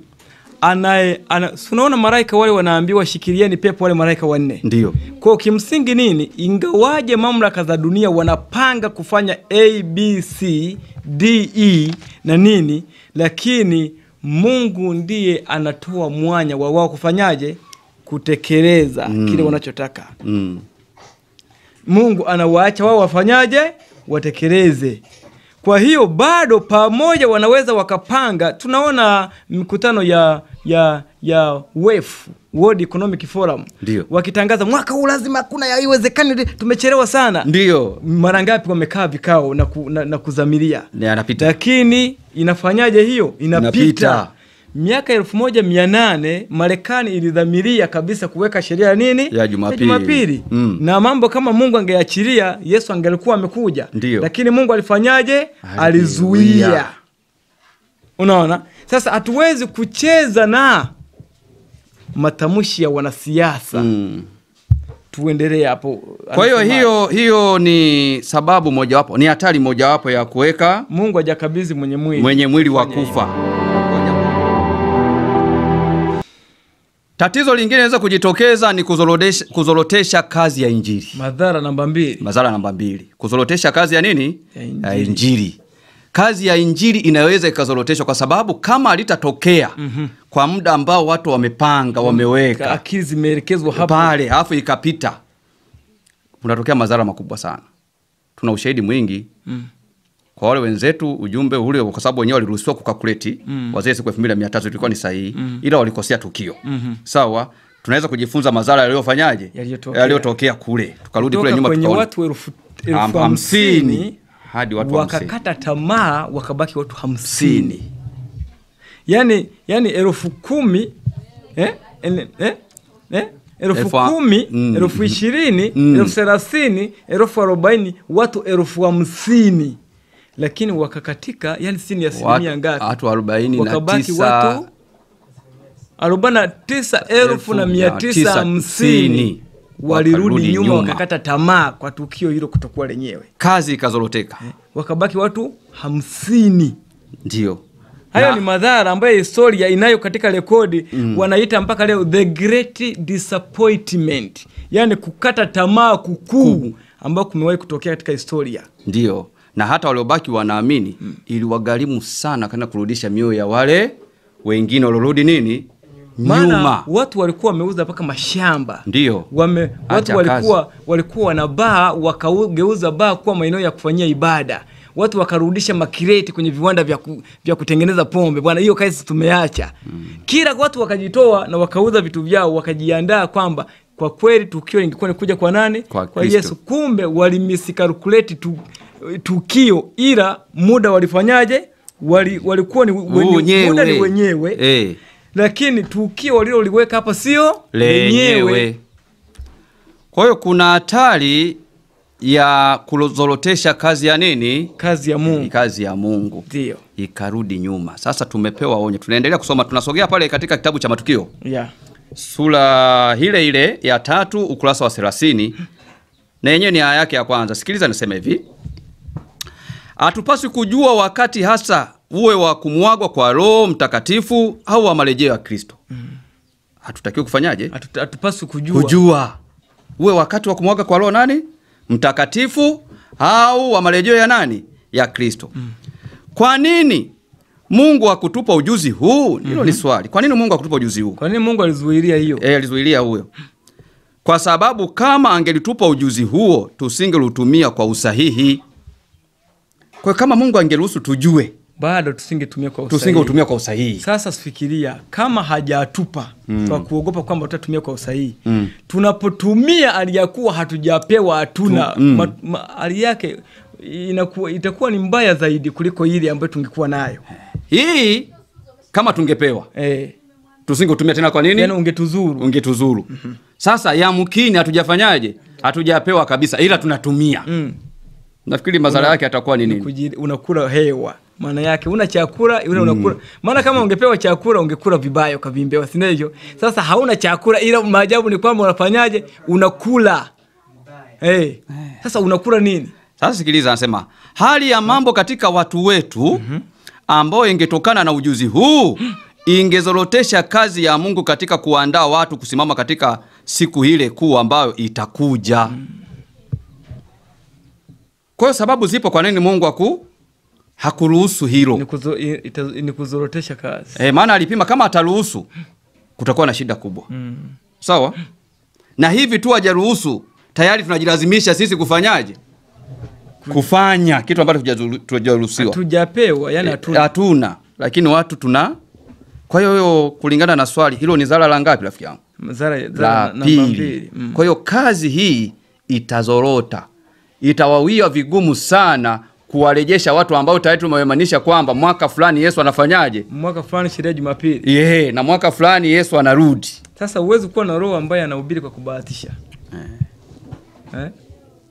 unaona malaika wale wanaambiwa shikilieni pepo wale malaika 4. Ndio. Kwa kimsingi nini? Ingawaje mamlaka za dunia wanapanga kufanya A, B, C, D, E na nini, lakini Mungu ndiye anatoa mwanya wa wao kufanyaje? Kutekeleza kile wanachotaka. Mungu anawaacha wao wafanyaje? Watekeleze. Kwa hiyo bado pamoja wanaweza wakapanga. Tunaona mikutano ya WEF, World Economic Forum. Ndiyo. Wakitangaza mwaka huu lazima kuna haiwezekani tumechelewa sana. Ndio. Mara ngapi wamekaa vikao na kuzamilia. Yanapita. Lakini inafanyaje hiyo? Inapita. Miaka 1800 Marekani ilidhamiria kabisa kuweka sheria ya nini? Ya Jumapili. Na mambo kama Mungu angeachilia, Yesu angelikuwa amekuja. Lakini Mungu alifanyaje? Alizuia. Unaona? Sasa hatuwezi kucheza na matamshi ya wanasiasa. Tuendelee hapo. Kwa hiyo ni sababu mojawapo, ni hatari mojawapo ya kuweka Mungu hajakabidhi mwenye mwili wa kufa. Tatizo lingine linaweza kujitokeza ni kuzorotesha kazi ya Injili. Madhara namba 2. Kuzorotesha kazi ya nini? Ya Injili. Kazi ya Injili inaweza ikazoroteshwa kwa sababu kama alitatokea kwa muda ambao watu wamepanga, wameweka, akili zimeelekezwa hapo pale, alafu ikapita, unatokea madhara makubwa sana. Tuna ushahidi mwingi. Kwa wale wenzetu ujumbe ule, kwa sababu wenyewe waliruhusiwa kukalkuleti wazee siku 2300 ilikuwa ni sahihi, ila walikosea tukio. Sawa? Tunaweza kujifunza madhara yaliyofanyaje? Yaliyotokea kule. Tukarudi kule nyuma tukaona watu 50,000 hadi watu wakakata tamaa, wakabaki watu 50. Yani 10,000 10,000, 20,000, 30,000, 40,000, watu 50,000. Lakini wakakatika, yani sini asilimia ngapi? Watu 49. Wakabaki watu 49,950 walirudi nyuma, wakakata tamaa kwa tukio hilo kutokuwa lenyewe. Kazi ikazoroteka. Wakabaki watu 50. Ndio. Hayo ni madhara ambayo historia inayo katika rekodi. Wanaita mpaka leo the great disappointment. Yani kukata tamaa kukuu ambao kumewahi kutokea katika historia. Ndio. Na hata waliobaki wanaamini iliwagharimu sana kana kurudisha mioyo ya wale wengine walorudi nini? Nyuma. Watu walikuwa wameuza mpaka mashamba. Ndio. Watu walikuwa wana baa, wakageuza baa kuwa maeneo ya kufanyia ibada. Watu wakarudisha makireti kwenye viwanda vya kutengeneza pombe. Bwana, hiyo kazi tumeacha. Kila watu wakajitoa na wakauza vitu vyao, wakajiandaa kwamba kwa kweli tukio lingekuwa ni kuja kwa nani? Kwa Yesu. Kumbe walimiskalkulate tukio, ila muda walifanyaje? Walikuwa ni muda ni wenyewe. Lakini tukio waliloliweka hapa sio lenyewe. Kwa hiyo kuna hatari ya kuzorotesha kazi ya nini? Kazi ya Mungu. Kazi ya Mungu. Ndio. Ikarudi nyuma. Sasa tumepewa onyo. Tunaendelea kusoma. Tunasogea pale katika kitabu cha Matukio. Sura ile ya 3 ukurasa wa 30. Na yenyewe ni aya yake ya kwanza. Sikiliza niseme hivi. Hatupaswi kujua wakati hasa uwe wa kumwagwa kwa Roho Mtakatifu au wa marejeo ya Kristo. Hatutakiwi kufanyaje? Hatupaswi kujua uwe wakati wa kumwaga kwa Roho nani? Mtakatifu au wa marejeo ya nani? Ya Kristo. Kwa nini Mungu hakutupa ujuzi huu? Hilo ni swali. Kwa nini Mungu hakutupa ujuzi huu? Kwa nini Mungu alizuilia hiyo? Alizuilia huyo. Kwa sababu kama angelitupa ujuzi huo, tusingelutumia kwa usahihi. Kwa kama Mungu angeruhusu tujue, bado tusingetumia kwa usahihi. Sasa sifikiria kama hajatupa kwa kuogopa kwamba tutatumia kwa usahihi. Tunapotumia aliyakuwa hatujapewa, hatuna hali yake itakuwa ni mbaya zaidi kuliko ile ambayo tungekuwa nayo. Hii kama tungepewa tusingetumia tena. Kwa nini? Yaani ungetuzuru. Sasa yamkini hatujafanyaje? Hatujapewa kabisa, ila tunatumia. Nafikiri madhara yake atakuwa ni nini? Unakula hewa. Maana yake una chakula ila unakula. Maana kama ungepewa chakula ungekula vibaya ukavimbewa, si ndivyo? Sasa hauna chakula, ila maajabu ni kwamba unafanyaje? Unakula. Sasa unakula nini? Sasa sikiliza, anasema hali ya mambo katika watu wetu ambao ingetokana na ujuzi huu ingezorotesha kazi ya Mungu katika kuandaa watu kusimama katika siku ile kuu ambayo itakuja. Kwa sababu zipo kwa nini Mungu hakuruhusu hilo. Ni kuzorotesha kazi. Maana alipima kama ataruhusu kutakuwa na shida kubwa. Sawa? Na hivi tu hajaruhusu, tayari tunajilazimisha sisi kufanyaje? Kufanya kitu ambacho tujaruhusiwa. Hatujapewa, yani hatuna. Lakini watu tuna. Kwa hiyo kulingana na swali hilo ni zara la ngapi rafiki yangu? Zara namba 2. Kwa hiyo kazi hii itazorota. Itawawia vigumu sana kuwarejesha watu ambao tayari tumewemanisha kwamba mwaka fulani Yesu anafanyaje? Mwaka fulani sherehe ya Jumapili. Na mwaka fulani Yesu anarudi. Sasa uwezi kuwa na roho ambaye anahubiri kwa kubahatisha.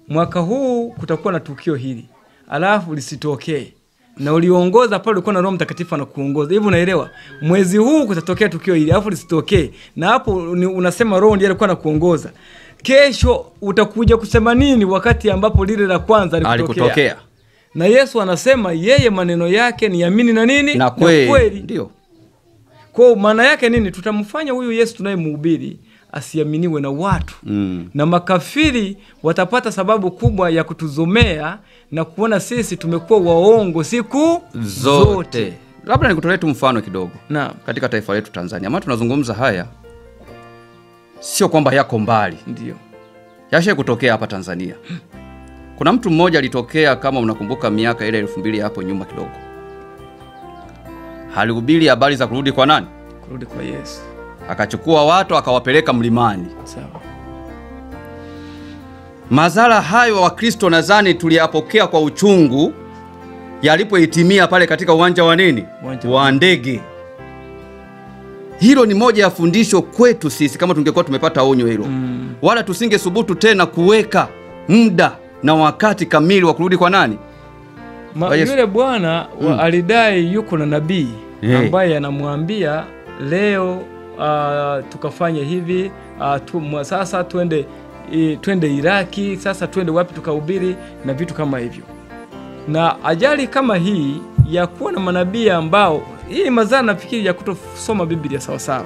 Mwaka huu kutakuwa na tukio hili, alafu lisitokee. Na uliongoza pale ulikuwa na Roho Mtakatifu anakuongoza. Hivi unaelewa? Mwezi huu kutatokea tukio hili, alafu lisitokee. Na hapo unasema Roho ndiye alikuwa anakuongoza. Kesho utakuja kusema nini wakati ambapo lile la kwanza alikutokea? Na Yesu anasema yeye maneno yake ni amini na nini? Na kweli. Ndio. Kwa maana yake nini? Tutamfanya huyu Yesu tunayemhubiri asiaminiwe na watu. Na makafiri watapata sababu kubwa ya kutuzomea na kuona sisi tumekuwa waongo siku zote. Labda nikutolee tu mfano kidogo. Katika taifa letu Tanzania, maana tunazungumza haya sio kwamba yako mbali. Ndio. Yashe kutokea hapa Tanzania. Kuna mtu mmoja alitokea, kama unakumbuka miaka ile 2000 hapo nyuma kidogo. Alihubiri habari za kurudi kwa nani? Kurudi kwa Yesu. Akachukua watu akawapeleka mlimani. Sawa. Madhara hayo wa Kristo nadhani tuliyapokea kwa uchungu yalipohitimia pale katika uwanja wa nini? Wa ndege. Hilo ni moja ya fundisho kwetu sisi, kama tungekuwa tumepata onyo hilo. Wala tusingesubutu tena kuweka muda na wakati kamili wa kurudi kwa nani? Yule bwana alidai yuko na nabii ambaye anamwambia leo tukafanye hivi, sasa twende Iraki, sasa twende wapi tukahubiri na vitu kama hivyo. Na ajali kama hii ya kuwa na manabii ambao, hii madhara nafikiri ya kutosoma Biblia sawa sawa.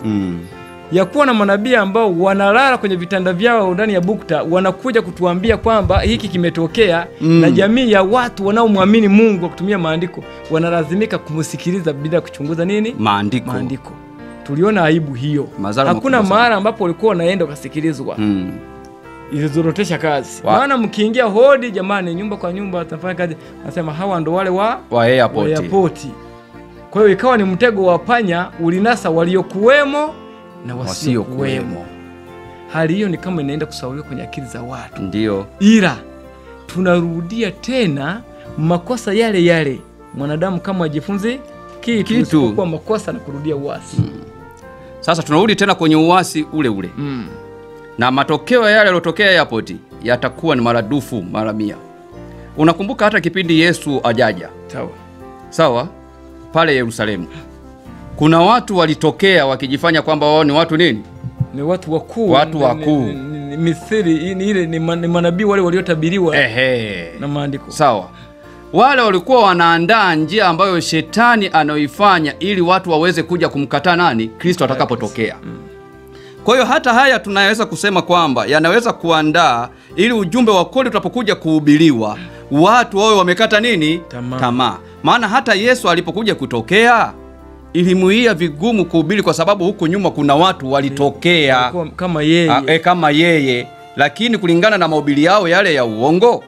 Ya kuwa na manabii ambao wanalala kwenye vitanda vyao ndani ya bukta, wanakuja kutuambia kwamba hiki kimetokea, na jamii ya watu wanaomwamini Mungu kwa kutumia maandiko wanalazimika kumsikiliza bila kuchunguza nini? Maandiko. Tuliona aibu hiyo. Hakuna mahali ambapo walikuwa wanaenda ukasikilizwa. Ilizorotesha kazi. Maana mkiingia hodi, jamani, nyumba kwa nyumba tunafanya kazi, nasema hawa ndo wale wa airport. Kwa hiyo ikawa ni mtego wa panya, ulinasa waliokuwemo na wasiokuwemo. Hali hiyo ni kama inaenda kusahaulika kwenye akili za watu. Ndio. Ila tunarudia tena makosa yale yale. Mwanadamu kama ajifunze kitu kwa makosa na kurudia uasi. Sasa tunarudi tena kwenye uasi ule ule. Na matokeo yale yaliyotokea airport yatakuwa ni maradufu mara 100. Unakumbuka hata kipindi Yesu ajaja. Sawa? Pale Yerusalemu. Kuna watu walitokea wakijifanya kwamba wao ni watu nini? Ni watu wakuu. Watu wakuu. Mithili ile ni manabii wale waliotabiriwa na maandiko. Sawa. wale walikuwa wanaandaa njia ambayo shetani anaoifanya ili watu waweze kuja kumkataa nani? Kristo atakapotokea. Kwa hiyo hata haya tunaweza kusema kwamba yanaweza kuandaa ili ujumbe wa kweli utapokuja kuhubiriwa watu wawe wamekata nini? Tamaa. Maana hata Yesu alipokuja kutokea ilimuia vigumu kuhubiri kwa sababu huko nyuma kuna watu walitokea kama yeye, lakini kulingana na mahubiri yao yale ya uongo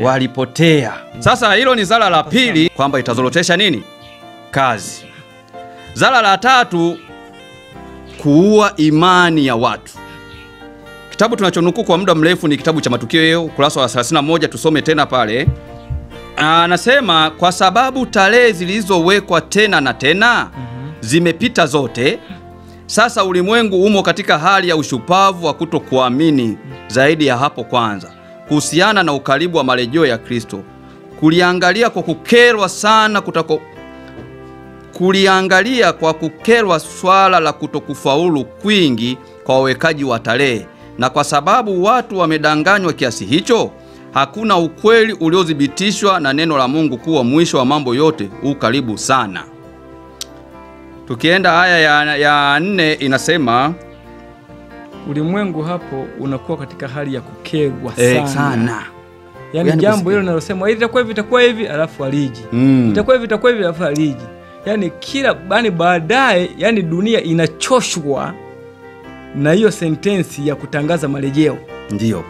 walipotea. Sasa hilo ni zala la pili, kwamba itazorotesha nini? Kazi. Zala la tatu, kuua imani ya watu. Kitabu tunachonukuu kwa muda mrefu ni kitabu cha Matukio, ukurasa wa 31, tusome tena pale. Anasema kwa sababu tarehe zilizowekwa tena na tena zimepita zote, sasa ulimwengu umo katika hali ya ushupavu wa kutokuamini zaidi ya hapo kwanza kuhusiana na ukaribu wa marejeo ya Kristo. Kuliangalia kwa kukerwa swala la kutokufaulu kwingi kwa wawekaji wa tarehe, na kwa sababu watu wamedanganywa kiasi hicho, hakuna ukweli uliothibitishwa na neno la Mungu kuwa mwisho wa mambo yote karibu sana. Tukienda aya ya 4 inasema ulimwengu hapo unakuwa katika hali ya kukerwa sana. Yani jambo hilo linalosema itakuwa hivi alafu aliji. Itakuwa hivi alafu aliji. Yani baadaye yani dunia inachoshwa na hiyo sentensi ya kutangaza marejeo. Ndio.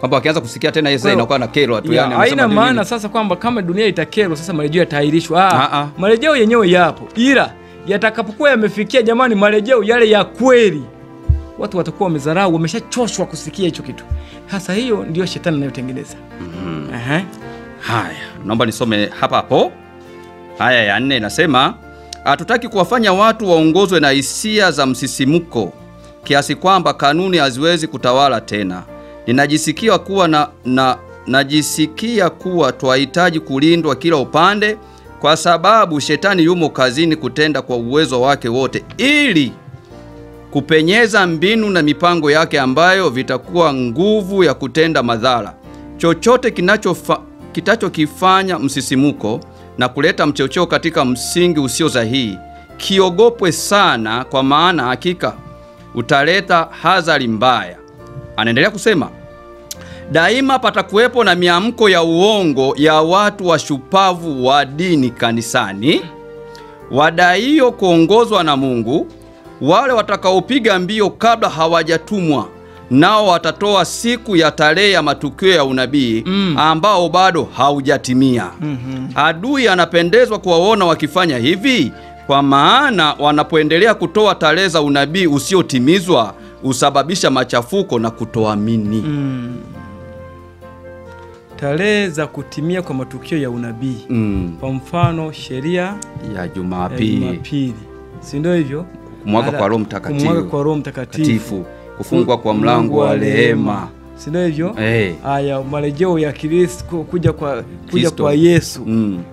Kwamba wakianza kusikia tena Yesu inakuwa na kero tu, yani haina maana sasa kwamba kama dunia itakerwa sasa marejeo yataahirishwa. Marejeo yenyewe yapo, ila yatakapokuwa yamefikia jamani marejeo yale ya kweli, watu watakuwa wamezarau, wameshachoshwa kusikia hicho kitu. Hasa hiyo ndio shetani anayotengeneza. Haya, naomba nisome hapa hapo. Aya ya 4 inasema, hatutaki kuwafanya watu waongozwe na hisia za kiasi kwamba kanuni haziwezi kutawala tena. Najisikia kuwa twahitaji kulindwa kila upande, kwa sababu shetani yumo kazini kutenda kwa uwezo wake wote ili kupenyeza mbinu na mipango yake ambayo vitakuwa nguvu ya kutenda madhara. Chochote kitachokifanya msisimuko na kuleta mchocheo katika msingi usio sahihi kiogopwe sana, kwa maana hakika utaleta hadhari mbaya. Anaendelea kusema, daima patakuwepo na miamko ya uongo ya watu washupavu wa dini kanisani, wadaio kuongozwa na Mungu, wale watakaopiga mbio kabla hawajatumwa, nao watatoa siku ya tarehe ya matukio ya unabii ambao bado haujatimia. Adui anapendezwa kuwaona wakifanya hivi, kwa maana wanapoendelea kutoa tarehe za unabii usiotimizwa usababisha machafuko na kutoamini. Tarehe za kutimia kwa matukio ya unabii. Kwa mfano sheria ya Jumapili. Si ndio hivyo? Kumwaga kwa Roho Mtakatifu. Kufungwa kwa mlango wa rehema. Si ndio hivyo? Haya, marejeo ya Kristo kuja kwa Yesu.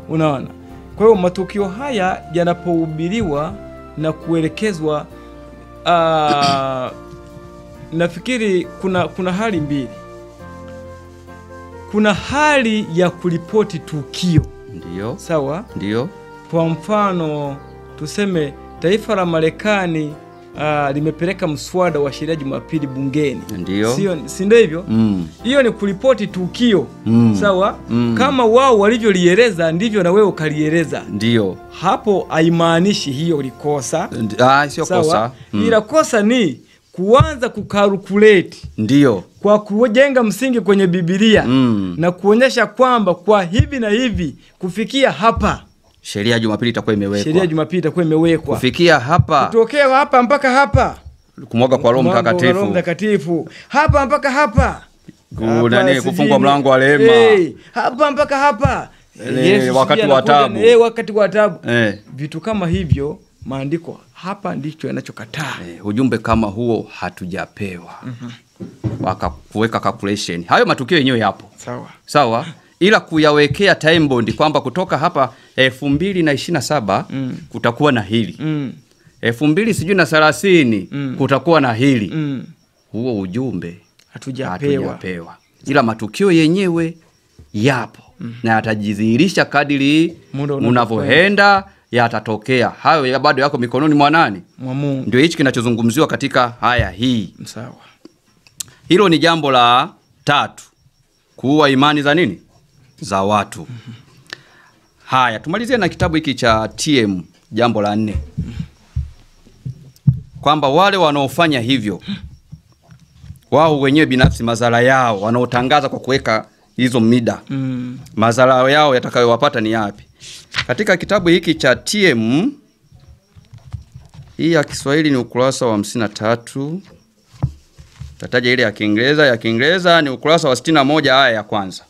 Unaona? Kwa hiyo matukio haya yanapohubiriwa na kuelekezwa, nafikiri kuna hali mbili. Kuna hali ya kuripoti tukio. Ndio. Sawa? Ndio. Kwa mfano tuseme taifa la Marekani limepeleka mswada wa sheria Jumapili bungeni. Ndio. Si ndio hivyo? Hiyo ni kuripoti tukio. Sawa? Kama wao walivyolieleza ndivyo na wewe ukalieleza. Ndio. Hapo haimaanishi hiyo likosa. Sio kosa. Ila kosa ni kuanza kukalkulate. Ndio. Kwa kujenga msingi kwenye Biblia na kuonyesha kwamba kwa hivi na hivi kufikia hapa sheria ya Jumapili itakuwa imewekwa. Kufikia hapa. Kutokea hapa mpaka hapa. Kumwaga kwa Roho Mtakatifu. Hapa mpaka hapa. Kufungwa mlango wa rehema. Hapa mpaka hapa. Wakati wa taabu. Vitu kama hivyo maandiko hapa ndicho yanachokataa. Ujumbe kama huo hatujapewa. Wakakuweka calculation. Hayo matukio yenyewe yapo. Sawa? Ila kuyawekea time bond kwamba kutoka hapa 2027 kutakuwa na hili. 2030 kutakuwa na hili. Huo ujumbe hatujapewa. Ila matukio yenyewe yapo. na yatajidhihirisha kadiri unavyoenda yatatokea. Hayo bado yako mikononi mwa nani? Mwa Mungu. Ndio hichi kinachozungumziwa katika haya hii. Sawa. Hilo ni jambo la 3. Kuua imani za nini? Za watu. Haya, tumalizie na kitabu hiki cha TM, jambo la 4. Kwamba wale wanaofanya hivyo wao wenyewe binafsi, madhara yao wanaotangaza kwa kuweka hizo mida, madhara yao yatakayowapata ni yapi? Katika kitabu hiki cha TM, hii ya Kiswahili ni ukurasa wa 53. Tataja ile ya Kiingereza. Ya Kiingereza ni ukurasa wa 61 aya ya kwanza.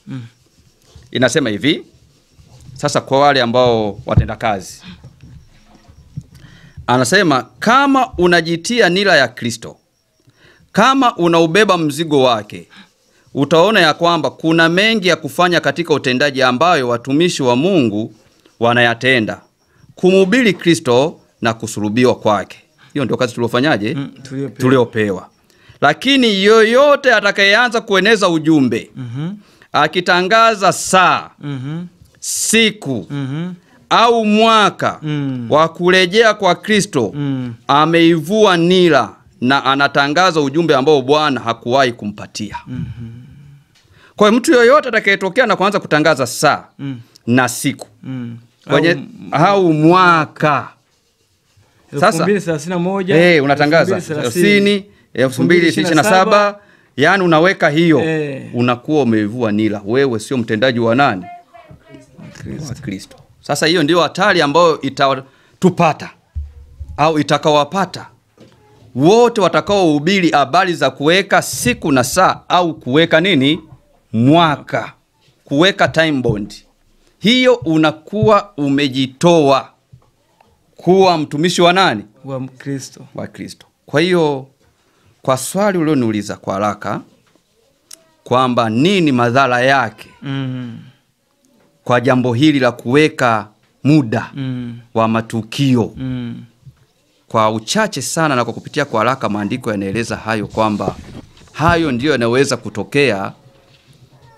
Inasema hivi. Sasa kwa wale ambao watenda kazi, anasema kama unajitia nila ya Kristo, kama unaubeba mzigo wake, utaona ya kwamba kuna mengi ya kufanya katika utendaji ambayo watumishi wa Mungu wanayatenda: kumhubiri Kristo na kusulubiwa kwake. Hiyo ndio kazi tuliofanyaje? Tuliopewa. Lakini yoyote atakayeanza kueneza ujumbe, akitangaza saa, siku, au mwaka wa kurejea kwa Kristo, ameivua nila na anatangaza ujumbe ambao Bwana hakuwahi kumpatia. Kwa mtu yoyote atakayetokea na kuanza kutangaza saa na siku kwenye au mwaka, sasa 2031 unatangaza 2027, yani unaweka hiyo, unakuwa umeivua nila. Wewe sio mtendaji wa nani? Wa Kristo. Sasa hiyo ndio hatari ambayo itatupata au itakawapata wote watakaohubiri habari za kuweka siku na saa, au kuweka nini? Mwaka, kuweka time bond. Hiyo unakuwa umejitoa kuwa mtumishi wa nani? Wa Kristo. Wa Kristo. Kwa hiyo kwa swali ulioniuliza kwa haraka kwamba nini madhara yake kwa jambo hili la kuweka muda wa matukio, kwa uchache sana na kwa kupitia kwa haraka, maandiko yanaeleza hayo, kwamba hayo ndiyo yanaweza kutokea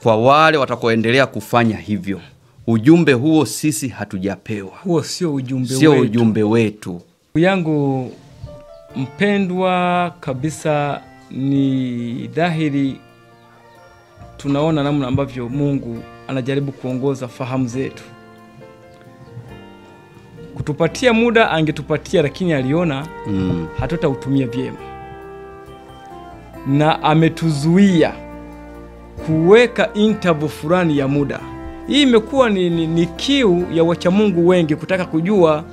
kwa wale watakaoendelea kufanya hivyo. Ujumbe huo sisi hatujapewa. Huo sio ujumbe wetu. Sio ujumbe wetu. Yangu mpendwa kabisa, ni dhahiri tunaona namna ambavyo Mungu anajaribu kuongoza fahamu zetu. Kutupatia muda angetupatia, lakini aliona hatutautumia vyema, na ametuzuia kuweka interval fulani ya muda. Hii imekuwa ni kiu ya wacha Mungu wengi kutaka kujua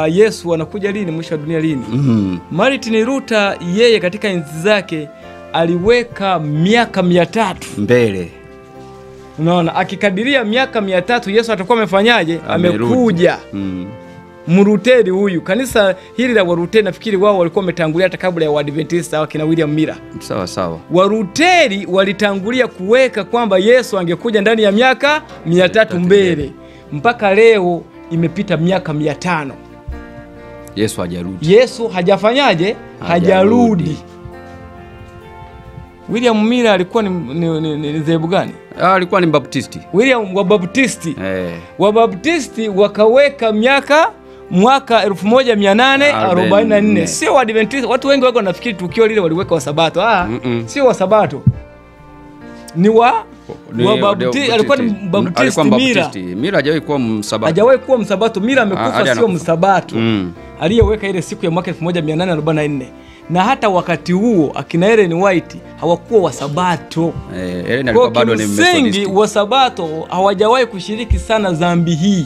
Yesu anakuja lini, mwisho wa dunia lini. Martin Luther yeye katika enzi zake aliweka miaka 300 mbele. Unaona, akikadiria miaka 300 Yesu atakuwa amefanyaje? Amekuja. Mruteri huyu, kanisa hili la Waruteri nafikiri wao walikuwa wametangulia hata kabla ya Waadventista wa kina William Miller. Sawa sawa. Waruteri walitangulia kuweka kwamba Yesu angekuja ndani ya miaka 300 mbele. Mpaka leo imepita miaka 500. Yesu hajarudi. Yesu hajafanyaje? Hajarudi. William Miller alikuwa ni dhehebu gani? Alikuwa ni Baptisti. William wa Baptisti. Wa Baptisti wakaweka mwaka 1844. Sio wa Adventista. Watu wengi wako wanafikiri tukio lile waliweka wa Sabato. Sio wa Sabato. Ni wa Baptisti. Alikuwa ni Baptisti Miller. Miller hajawahi kuwa msabato. Hajawahi kuwa msabato. Miller amekufa sio msabato. Aliyeweka ile siku ya mwaka 1844. Na hata wakati huo akina Ellen White hawakuwa wa Sabato. Ellen alikuwa bado ni Methodist. Wa Sabato hawajawahi kushiriki sana dhambi hii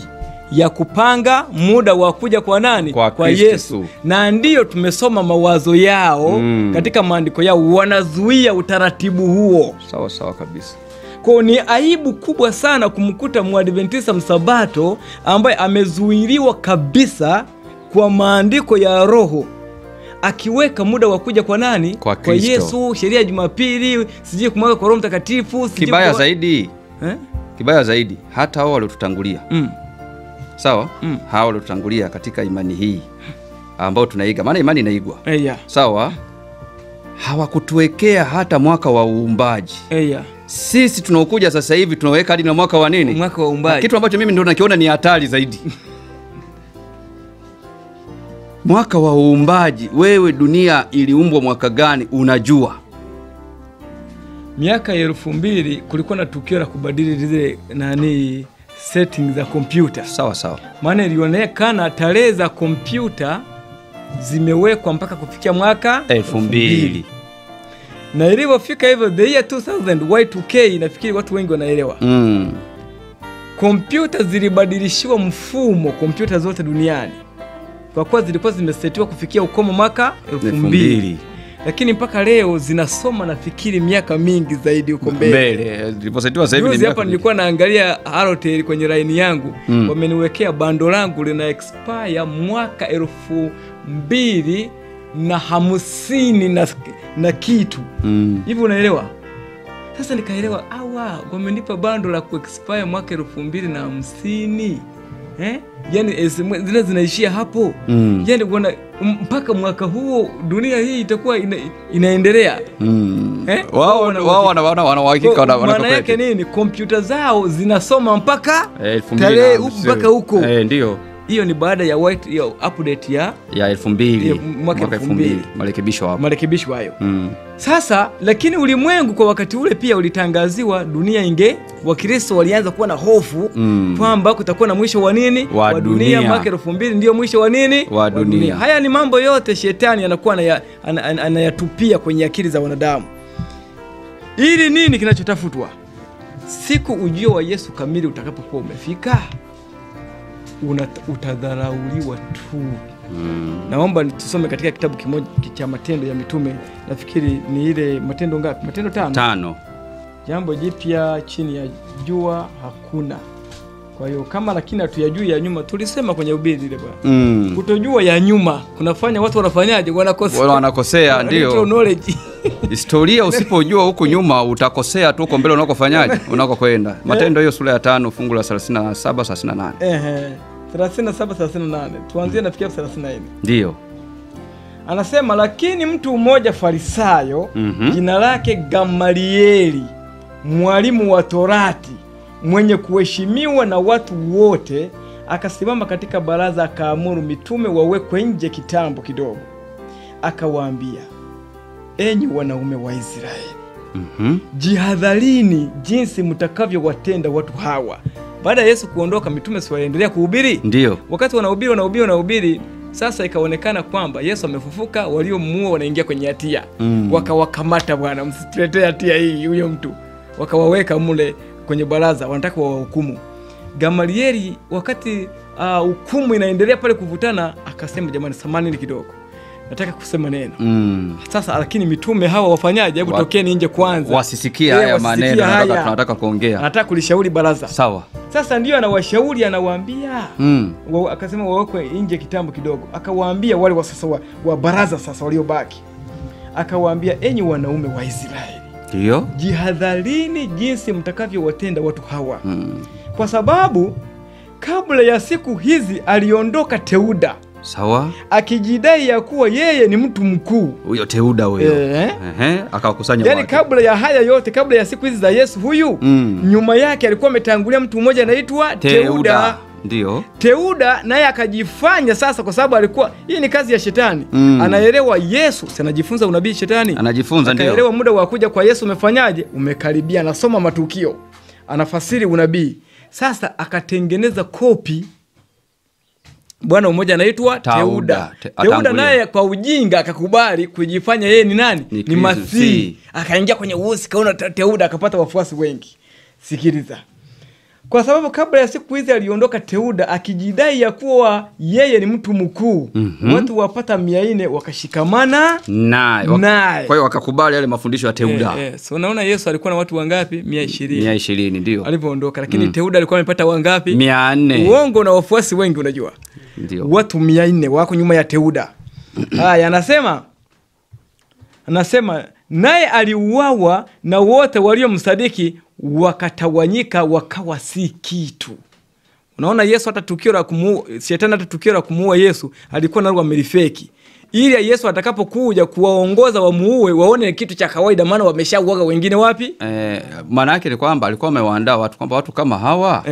ya kupanga muda wa kuja kwa nani? Kwa Yesu. Na ndiyo tumesoma mawazo yao katika maandiko yao, wanazuia utaratibu huo. Sawa sawa kabisa. Kwa ni aibu kubwa sana kumkuta Mwadventista msabato ambaye amezuiliwa kabisa kwa maandiko ya roho, akiweka muda wa kuja kwa nani? Kwa Yesu, sheria ya Jumapili, sije kumwaga kwa Roho Mtakatifu, kibaya zaidi. Kibaya zaidi, hata hao waliotutangulia. Sawa? Hao waliotutangulia katika imani hii ambao tunaiga, maana imani inaigwa. Sawa? Hawakutuwekea hata mwaka wa uumbaji. Sisi tunaokuja sasa hivi tunaweka hadi na mwaka wa nini? Mwaka wa uumbaji. Kitu ambacho mimi ndio nakiona ni hatari zaidi. Mwaka wa uumbaji, wewe dunia iliumbwa mwaka gani unajua? Miaka ya 2000 kulikuwa na tukio la kubadili zile settings za kompyuta. Sawa sawa. Maana ilionekana tarehe za kompyuta zimewekwa mpaka kufikia mwaka 2000. Na ilipofika hivyo the year 2000 Y2K, nafikiri watu wengi wanaelewa. Kompyuta zilibadilishiwa mfumo, kompyuta zote duniani. Kwa kuwa zilikuwa zimesetiwa kufikia ukomo mwaka 2000. Lakini mpaka leo zinasoma nafikiri miaka mingi zaidi huko mbele. Ziliposetiwa sasa hivi. Hapa nilikuwa naangalia Halotel kwenye line yangu, wameniwekea bando langu lina expire mwaka 2050 na kitu. Hivi unaelewa? Sasa nikaelewa wamenipa bando la kuexpire mwaka 2050. Yani zile zinaishia hapo. Yani mpaka mwaka huo dunia hii itakuwa inaendelea. Wao wana uhakika maana yake nini? Kompyuta zao zinasoma mpaka tarehe mpaka huko. Ndio. Hiyo ni baada ya update ya 2000 mwaka 2000, marekebisho hayo. Sasa lakini ulimwengu kwa wakati ule pia ulitangaziwa dunia Wakristo walianza kuwa na hofu kwamba kutakuwa na mwisho wa nini? Wa dunia. Mwaka 2000 ndio mwisho wa nini? Wa dunia. Haya ni mambo yote shetani anakuwa anayatupia kwenye akili za wanadamu. Ili nini kinachotafutwa? Siku ujio wa Yesu kamili utakapokuwa umefika, utadharauliwa tu. Naomba tusome katika kitabu kimoja cha Matendo ya Mitume. Nafikiri ni ile Matendo ngapi? Matendo 5. Jambo jipya chini ya jua hakuna. Kwa hiyo kama lakini hatuyajui ya nyuma, tulisema kwenye ubiri ile bwana. Kutojua ya nyuma kunafanya watu wanafanyaje? Wanakosea ndio. Knowledge. Historia usipojua huko nyuma utakosea tu huko mbele unakofanyaje? Unakokwenda. Matendo hiyo sura ya 5 fungu la 37 38. 37-38. Tuanzie nafikia 34. Ndio. Anasema lakini mtu mmoja Farisayo, jina lake Gamalieli, mwalimu wa Torati, mwenye kuheshimiwa na watu wote, akasimama katika baraza akaamuru mitume wawekwe nje kitambo kidogo. Akawaambia, enyi wanaume wa Israeli, jihadharini jinsi mtakavyowatenda watu hawa. Baada ya Yesu kuondoka, mitume si waendelea kuhubiri? Ndio. Wakati wanahubiri, sasa ikaonekana kwamba Yesu amefufuka, waliomuua wanaingia kwenye hatia. Wakawakamata, bwana, msituletee hatia hii huyo mtu. Wakawaweka mule kwenye baraza, wanataka wahukumu. Gamalieli wakati hukumu inaendelea pale kuvutana, akasema, jamani, samahani kidogo, nataka kusema neno. Sasa lakini mitume hawa wafanyaje? Hebu tokeni nje kwanza. Wasisikia haya maneno tunataka kuongea. Anataka kulishauri baraza. Sawa. Sasa ndio anawashauri, anawaambia. Akasema wawekwe nje kitambo kidogo. Akawaambia wale sasa wa baraza sasa waliobaki. Akawaambia, enyi wanaume wa Israeli. Ndio. Jihadharini jinsi mtakavyowatenda watu hawa. Kwa sababu kabla ya siku hizi aliondoka Teuda. Sawa. Akijidai ya kuwa yeye ni mtu mkuu. Huyo Teuda huyo. Akawakusanya watu. Yaani kabla ya haya yote, kabla ya siku hizi za Yesu huyu, nyuma yake alikuwa ametangulia mtu mmoja anaitwa Teuda. Ndio. Teuda naye akajifanya sasa, kwa sababu alikuwa, hii ni kazi ya shetani. Anaelewa Yesu, anajifunza unabii shetani. Anajifunza ndio. Anaelewa muda wa kuja kwa Yesu umefanyaje? Umekaribia, anasoma matukio. Anafasiri unabii. Sasa akatengeneza kopi. Bwana mmoja anaitwa Teuda. Teuda naye kwa ujinga akakubali kujifanya yeye ni nani? Ni Masihi. Akaingia kwenye uasi, kaona Teuda, akapata wafuasi wengi. Sikiliza. Kwa sababu kabla ya siku hizi aliondoka Teuda akijidai ya kuwa yeye ni mtu mkuu. Watu wapata 400 wakashikamana naye. Kwa hiyo wakakubali yale mafundisho ya Teuda. So unaona Yesu alikuwa na watu wangapi? 120. 120 ndio. Alipoondoka, lakini Teuda alikuwa amepata wangapi? 400. Uongo na wafuasi wengi unajua. Ndio. Watu 400 wako nyuma ya Teuda. Haya, anasema naye aliuawa na wote waliomsadiki wakatawanyika, wakawa si kitu. Unaona Yesu hata tukio la kumuua, shetani hata tukio la kumuua Yesu alikuwa na roho amelifeki. ili Yesu atakapokuja kuwaongoza wamuue waone kitu cha kawaida, maana wameshauaga wengine wapi? Maana yake ni kwamba alikuwa amewaandaa watu kwamba watu kama hawa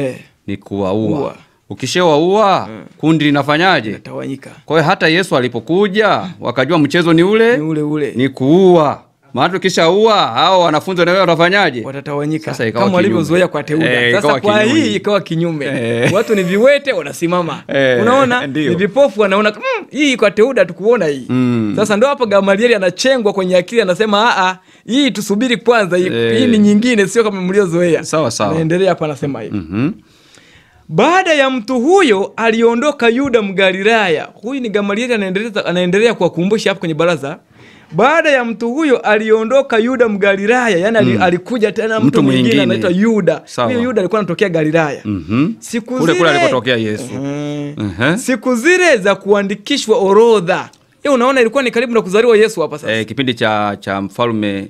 ni kuwaua. Ukishawaua kundi linafanyaje? Linatawanyika. Kwa hiyo hata Yesu alipokuja wakajua mchezo ni ule. Ni kuua. Maana tukishaua hao wanafunzi na wao watafanyaje? Watatawanyika. Kama walivyozoea kwa Teuda. Sasa kwa hii ikawa kinyume. Watu ni viwete wanasimama. Unaona? Ni vipofu wanaona hii kwa Teuda tukuona hii. Sasa ndio hapo Gamalieli anachengwa kwenye akili, anasema hii tusubiri kwanza, hii ni nyingine, sio kama mliozoea. Sawa. Naendelea hapa anasema hivi. Baada ya mtu huyo aliondoka Yuda Mgalilaya. Huyu ni Gamalieli anaendelea kuwakumbusha hapo kwenye baraza. Baada ya mtu huyo aliondoka Yuda Mgalilaya, yani alikuja tena mtu mwingine anaitwa Yuda. Huyo Yuda alikuwa anatokea Galilaya. Siku zile kule alikotokea Yesu. Siku zile za kuandikishwa orodha. Unaona ilikuwa ni karibu na kuzaliwa Yesu hapa sasa. Kipindi cha mfalme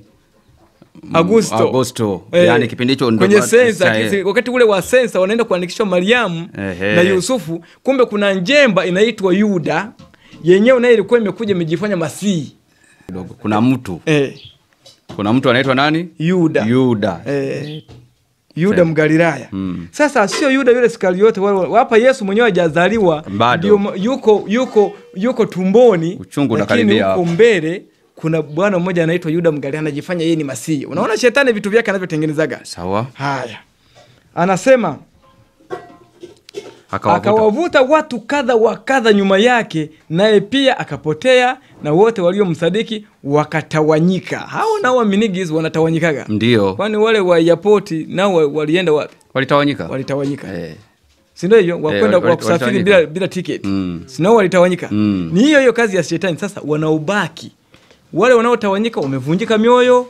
Augusto. Yani kipindi hicho ndio kwenye sensa, wakati ule wa sensa wanaenda kuandikishwa Mariamu na Yusufu, kumbe kuna njemba inaitwa Yuda, yenyewe nayo ilikuwa imekuja imejifanya Masihi. Kuna mtu kuna mtu anaitwa nani? Yuda. Yuda Mgalilaya. Sasa sio Yuda yule Iskariote, hapa Yesu mwenyewe hajazaliwa, ndio yuko tumboni, uchungu na karibia huko mbele kuna bwana mmoja anaitwa Yuda Mgalilaya anajifanya yeye ni Masihi. Unaona shetani vitu vyake anavyotengenezaga. Sawa. Haya. Anasema akawavuta watu kadha wa kadha nyuma yake, naye pia akapotea, na wote waliomsadiki wakatawanyika. Hao nao waaminigi hizo wanatawanyikaga. Ndio. Kwani wale wa airport nao walienda wapi? Walitawanyika. Si ndio hiyo? Wakwenda kwa kusafiri bila ticket. Si nao walitawanyika. Ni hiyo kazi ya shetani. Sasa wanaobaki, wale wanaotawanyika wamevunjika mioyo.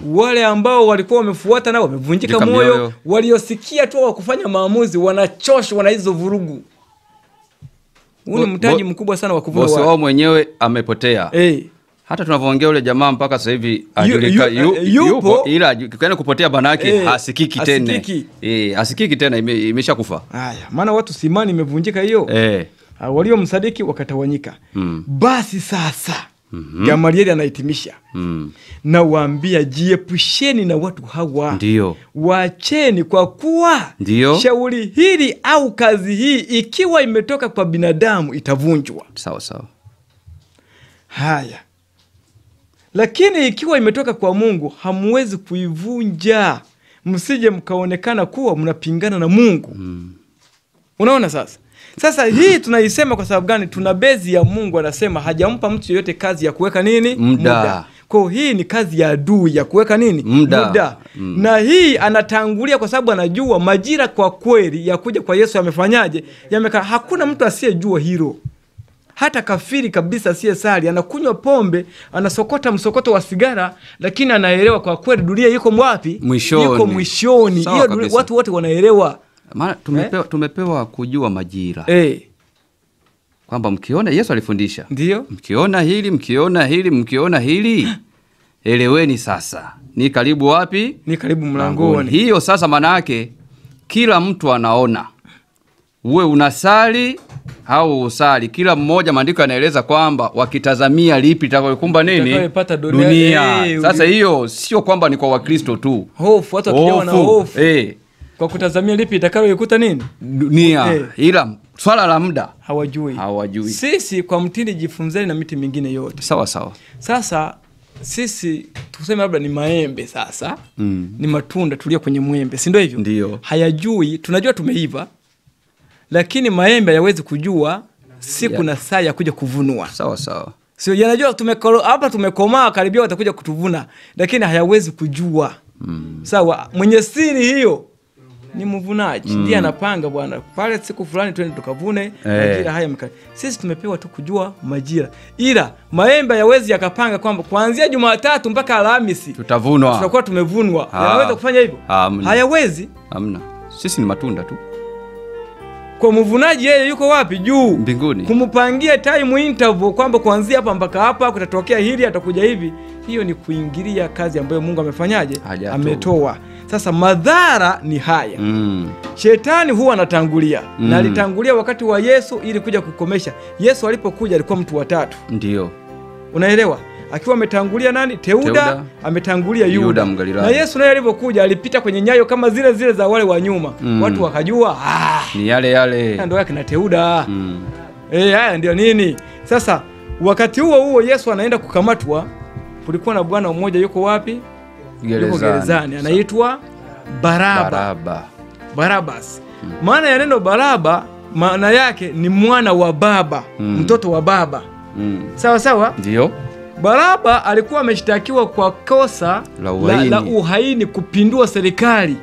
Wale ambao walikuwa wamefuata nao wamevunjika moyo. Waliosikia tu wa kufanya maamuzi wanachoshwa na hizo vurugu. Huu ni mtaji mkubwa sana wa kuvuna watu. Bosi wao mwenyewe amepotea. Hata tunavyoongea yule jamaa mpaka sasa hivi yupo, ila kana kupotea banake hasikiki tena. Hasikiki tena, imeshakufa. Haya, maana watu simani imevunjika hiyo. Waliomsadiki wakatawanyika. Basi sasa Gamalieli anahitimisha. Na waambia, jiepusheni na watu hawa. Ndio. Waacheni, kwa kuwa shauri hili au kazi hii ikiwa imetoka kwa binadamu itavunjwa. Sawa. Haya. Lakini ikiwa imetoka kwa Mungu hamwezi kuivunja, msije mkaonekana kuwa mnapingana na Mungu. Unaona sasa? Sasa hii tunaisema kwa sababu gani? Tuna bezi ya Mungu anasema hajampa mtu yoyote kazi ya kuweka nini? Muda. Kwa hii ni kazi ya adui ya kuweka nini? Muda. Na hii anatangulia kwa sababu anajua majira kwa kweli ya kuja kwa Yesu yamefanyaje? Hakuna mtu asiyejua hilo. Hata kafiri kabisa asiyesali anakunywa pombe, anasokota msokoto wa sigara, lakini anaelewa kwa kweli dunia yuko wapi? Yuko mwishoni. Hiyo watu wote wanaelewa. Maana tumepewa kujua majira. Kwamba mkiona Yesu alifundisha. Ndio. Mkiona hili eleweni sasa. Ni karibu wapi? Ni karibu mlangoni. Hiyo sasa maana yake kila mtu anaona. Uwe unasali au usali, kila mmoja maandiko yanaeleza kwamba wakitazamia lipi litakayokumba nini? Dunia. Sasa hiyo sio kwamba ni kwa Wakristo tu. Hofu, watu wakijawa na hofu. Kwa kutazamia lipi itakayoikuta nini? Dunia. Ila swala la muda hawajui. Sisi kwa mtini jifunzeni na miti mingine yote. Sawa. Sasa sisi tuseme labda ni maembe sasa. Ni matunda tulio kwenye mwembe, si ndio hivyo? Ndio. Hayajui, tunajua tumeiva. Lakini maembe hayawezi kujua siku na saa ya kuja kuvunwa. Sawa. Sio yanajua hapa tumekomaa karibia watakuja kutuvuna, lakini hayawezi kujua. Sawa, mwenye siri hiyo ni mvunaji. Ndiye anapanga bwana, pale siku fulani twende tukavune majira haya mkali. Sisi tumepewa tu kujua majira. Ila maembe hayawezi yakapanga kwamba kuanzia Jumatatu mpaka Alhamisi tutavunwa. Tutakuwa tumevunwa. Yanaweza kufanya hivyo? Hayawezi. Hamna. Sisi ni matunda tu. Kwa mvunaji yeye yuko wapi? Juu mbinguni. Kumupangia time interval kwamba kuanzia hapa mpaka hapa kutatokea hili, atakuja hivi. Hiyo ni kuingilia kazi ambayo Mungu amefanyaje? Ametoa. Sasa madhara ni haya. Shetani huwa anatangulia. Na alitangulia wakati wa Yesu ili kuja kukomesha. Yesu alipokuja alikuwa mtu wa tatu. Ndio. Unaelewa? Akiwa ametangulia nani? Teuda, ametangulia Yuda Mgalilaya. Na Yesu naye alipokuja alipita kwenye nyayo kama zile za wale wa nyuma. Watu wakajua ni yale. Ndio yake na Teuda. Haya ndio nini? Sasa wakati huo Yesu anaenda kukamatwa, kulikuwa na bwana mmoja yuko wapi? Yuko gerezani. Anaitwa Barabas. Maana ya neno Baraba maana yake ni mwana wa baba, mtoto wa baba. Sawa? Ndio. Baraba alikuwa ameshtakiwa kwa kosa la uhaini, kupindua serikali.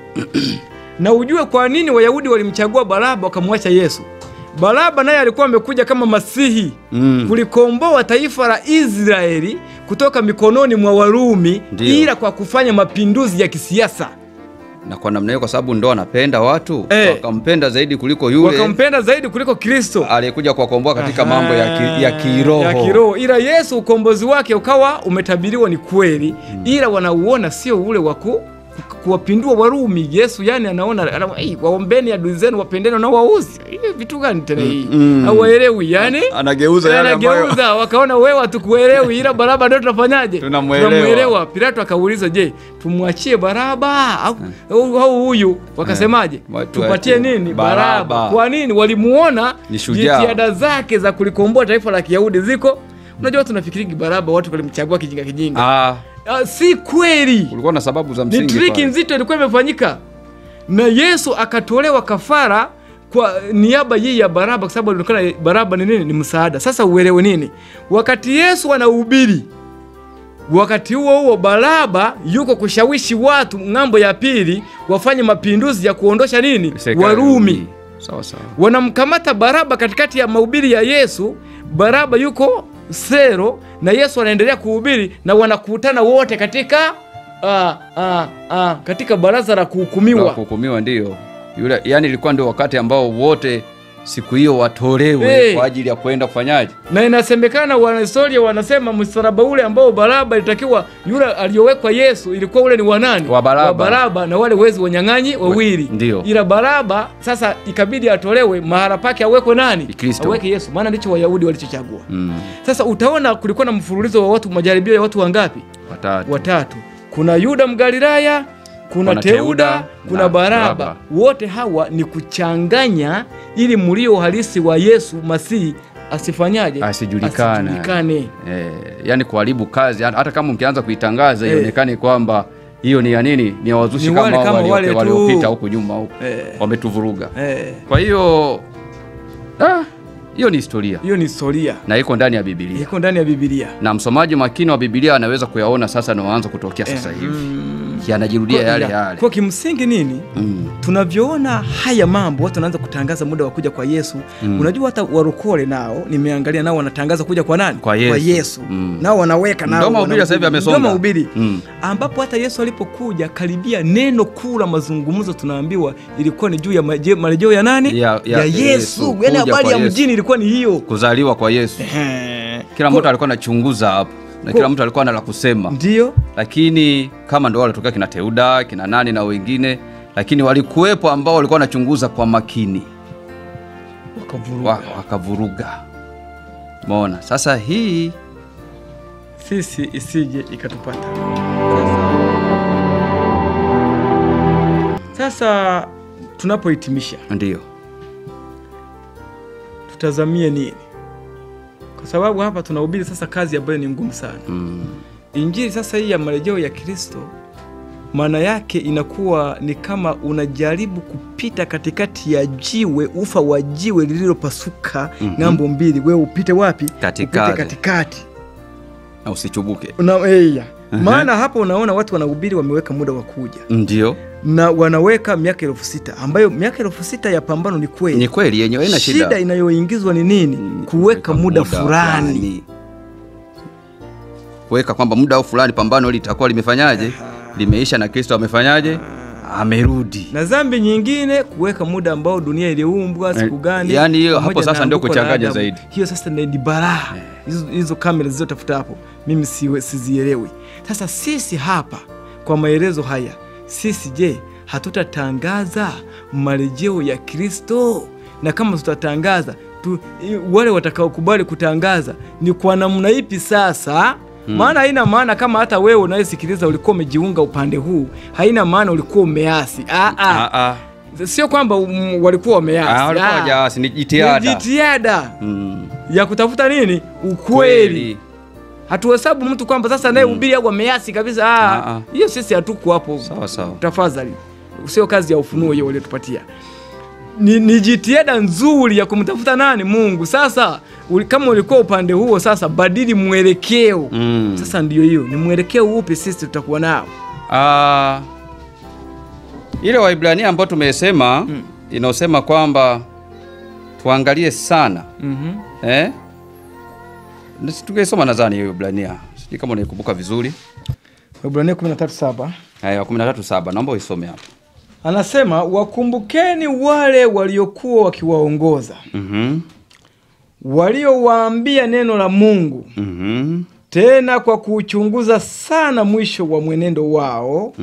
Na ujue kwa nini Wayahudi walimchagua Baraba wakamwacha Yesu. Baraba naye alikuwa amekuja kama Masihi kulikomboa taifa la Israeli kutoka mikononi mwa Warumi, ila kwa kufanya mapinduzi ya kisiasa. Na kwa namna hiyo, kwa sababu ndo anapenda watu, wakampenda zaidi kuliko yule, wakampenda zaidi kuliko Kristo aliyekuja kuwakomboa katika mambo ya kiroho. Ila Yesu ukombozi wake ukawa umetabiriwa ni kweli, ila wanauona sio ule wa kuwapindua Warumi. Yesu yani anaona waombeni adui zenu, wapendeni na wauzi. Vitu gani tena hii? Hawaelewi yani. Anageuza yale ambayo wakaona wewe hatukuelewi, ila Baraba ndio tunafanyaje? Tunamuelewa. Pilato akauliza, je, tumwachie Baraba au huyu? Wakasemaje? Tupatie nini? Baraba. Kwa nini? Walimuona jitihada zake za kulikomboa taifa la Kiyahudi ziko. Unajua tunafikiri Baraba watu walimchagua kijinga. Si kweli. Kulikuwa na sababu za msingi. Ni triki nzito ilikuwa imefanyika. Na Yesu akatolewa kafara kwa niaba hii ya Baraba, kwa sababu alionekana Baraba ni nini? Ni msaada. Sasa uelewe nini? Wakati Yesu anahubiri, wakati huo Baraba yuko kushawishi watu ng'ambo ya pili wafanye mapinduzi ya kuondosha nini? Warumi. Sawa. Wanamkamata Baraba katikati ya mahubiri ya Yesu. Baraba yuko sero na Yesu anaendelea kuhubiri, na wanakutana wote katika katika baraza la kuhukumiwa. Ndio. Yule yani ilikuwa ndio wakati ambao wote siku hiyo watolewe kwa ajili ya kwenda kufanyaje. Na inasemekana wanahistoria wanasema msalaba ule ambao Baraba ilitakiwa, yule aliyowekwa Yesu ilikuwa ule ni wa nani? Wa Baraba na wale wezi wanyang'anyi wawili. Ila Baraba sasa ikabidi atolewe, mahala pake awekwe nani? Aweke Yesu, maana ndicho Wayahudi walichochagua. Sasa utaona kulikuwa na mfululizo wa watu, majaribio ya watu wangapi? Watatu. Kuna Yuda Mgalilaya, kuna Teuda, kuna Baraba. Wote hawa ni kuchanganya ili mlio halisi wa Yesu Masihi asifanyaje? Asijulikane. Yani kuharibu kazi, hata kama mkianza kuitangaza ionekane kwamba hiyo ni ya nini? Ni wazushi kama wale waliopita huko nyuma huko. Wametuvuruga. Kwa hiyo hiyo ni historia. Na iko ndani ya Biblia. Na msomaji makini wa Biblia anaweza kuyaona sasa na waanza kutokea sasa hivi. Yanajirudia yale. Kwa kimsingi nini? Tunavyoona haya mambo, watu wanaanza kutangaza muda wa kuja kwa Yesu. Unajua hata warokole nao nimeangalia nao wanatangaza kuja kwa nani? Kwa Yesu. Nao wanaweka nao. Ndio mahubiri sasa hivi amesonga. Ndio mahubiri. Ambapo hata Yesu alipokuja karibia neno kula mazungumzo tunaambiwa ilikuwa ni juu ya marejeo ya nani? Ya Yesu. Yaani habari ya mjini ilikuwa ni hiyo. Kuzaliwa kwa Yesu. Kila mtu alikuwa anachunguza hapo. Na kila mtu alikuwa na kusema. Ndio. Lakini kama ndio walitokea kina Teuda, kina nani na wengine, lakini walikuwepo ambao walikuwa wanachunguza kwa makini. Wakavuruga. Umeona? Sasa hii sisi isije ikatupata. Sasa tunapohitimisha. Ndio. Tutazamie nini? Kwa sababu hapa tunahubiri sasa kazi ambayo ni ngumu sana. Injili sasa hii ya marejeo ya Kristo, maana yake inakuwa ni kama unajaribu kupita katikati ya jiwe, ufa wa jiwe lililopasuka ng'ambo mbili. Wewe upite wapi? Katikati. Na usichubuke. Maana hapo unaona watu wanahubiri wameweka muda wa kuja. Ndio. Na wanaweka miaka 6,000 ambayo miaka 6,000 ya pambano ni kweli. Ni kweli yenyewe ina shida. Shida inayoingizwa ni nini? Kuweka muda fulani. Kuweka kwamba muda fulani pambano litakuwa limefanyaje? Limeisha na Kristo amefanyaje? Amerudi. Na dhambi nyingine kuweka muda ambao dunia iliumbwa siku gani? Yaani hiyo hapo sasa ndio kuchanganya zaidi. Hiyo sasa ni bara. Hizo kamera zilizotafuta hapo mimi sizielewi. Sasa sisi hapa kwa maelezo haya, sisi je, hatutatangaza marejeo ya Kristo? Na kama tutatangaza, wale watakaokubali kutangaza ni kwa namna ipi sasa? Maana haina maana kama hata wewe unayesikiliza ulikuwa umejiunga upande huu, haina maana ulikuwa umeasi. Sio kwamba walikuwa wameasi. Walikuwa wajaasi, ni jitihada ya kutafuta nini? Ukweli. Hatuhesabu mtu kwamba sasa naye ubiri au ameasi kabisa. Hiyo sisi hatuko hapo. Sawa. Tafadhali. Sio kazi ya ufunuo hiyo waliotupatia. Ni jitihada nzuri ya kumtafuta nani? Mungu. Sasa kama ulikuwa upande huo, sasa badili mwelekeo. Sasa ndio hiyo. Ni mwelekeo upi sisi tutakuwa nao? Ile Waibrania ambayo tumesema inaosema kwamba tuangalie sana. Tungesoma nadhani hiyo Waibrania. Sijui kama unaikumbuka vizuri. Waibrania 13:7. 13:7. Naomba uisome hapo. Anasema wakumbukeni wale waliokuwa wakiwaongoza. Waliowaambia neno la Mungu. Tena kwa kuchunguza sana mwisho wa mwenendo wao,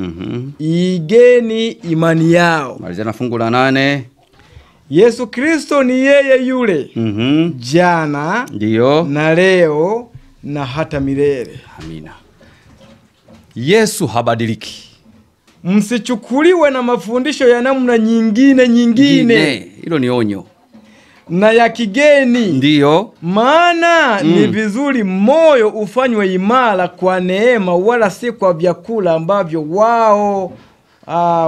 igeni imani yao. Malizia na fungu la 8. Yesu Kristo ni yeye yule. Jana, ndio, na leo na hata milele. Amina. Yesu habadiliki. Msichukuliwe na mafundisho ya namna nyingine. Hilo ni onyo. Na ya kigeni. Ndio. Maana ni vizuri moyo ufanywe imara kwa neema, wala si kwa vyakula ambavyo wao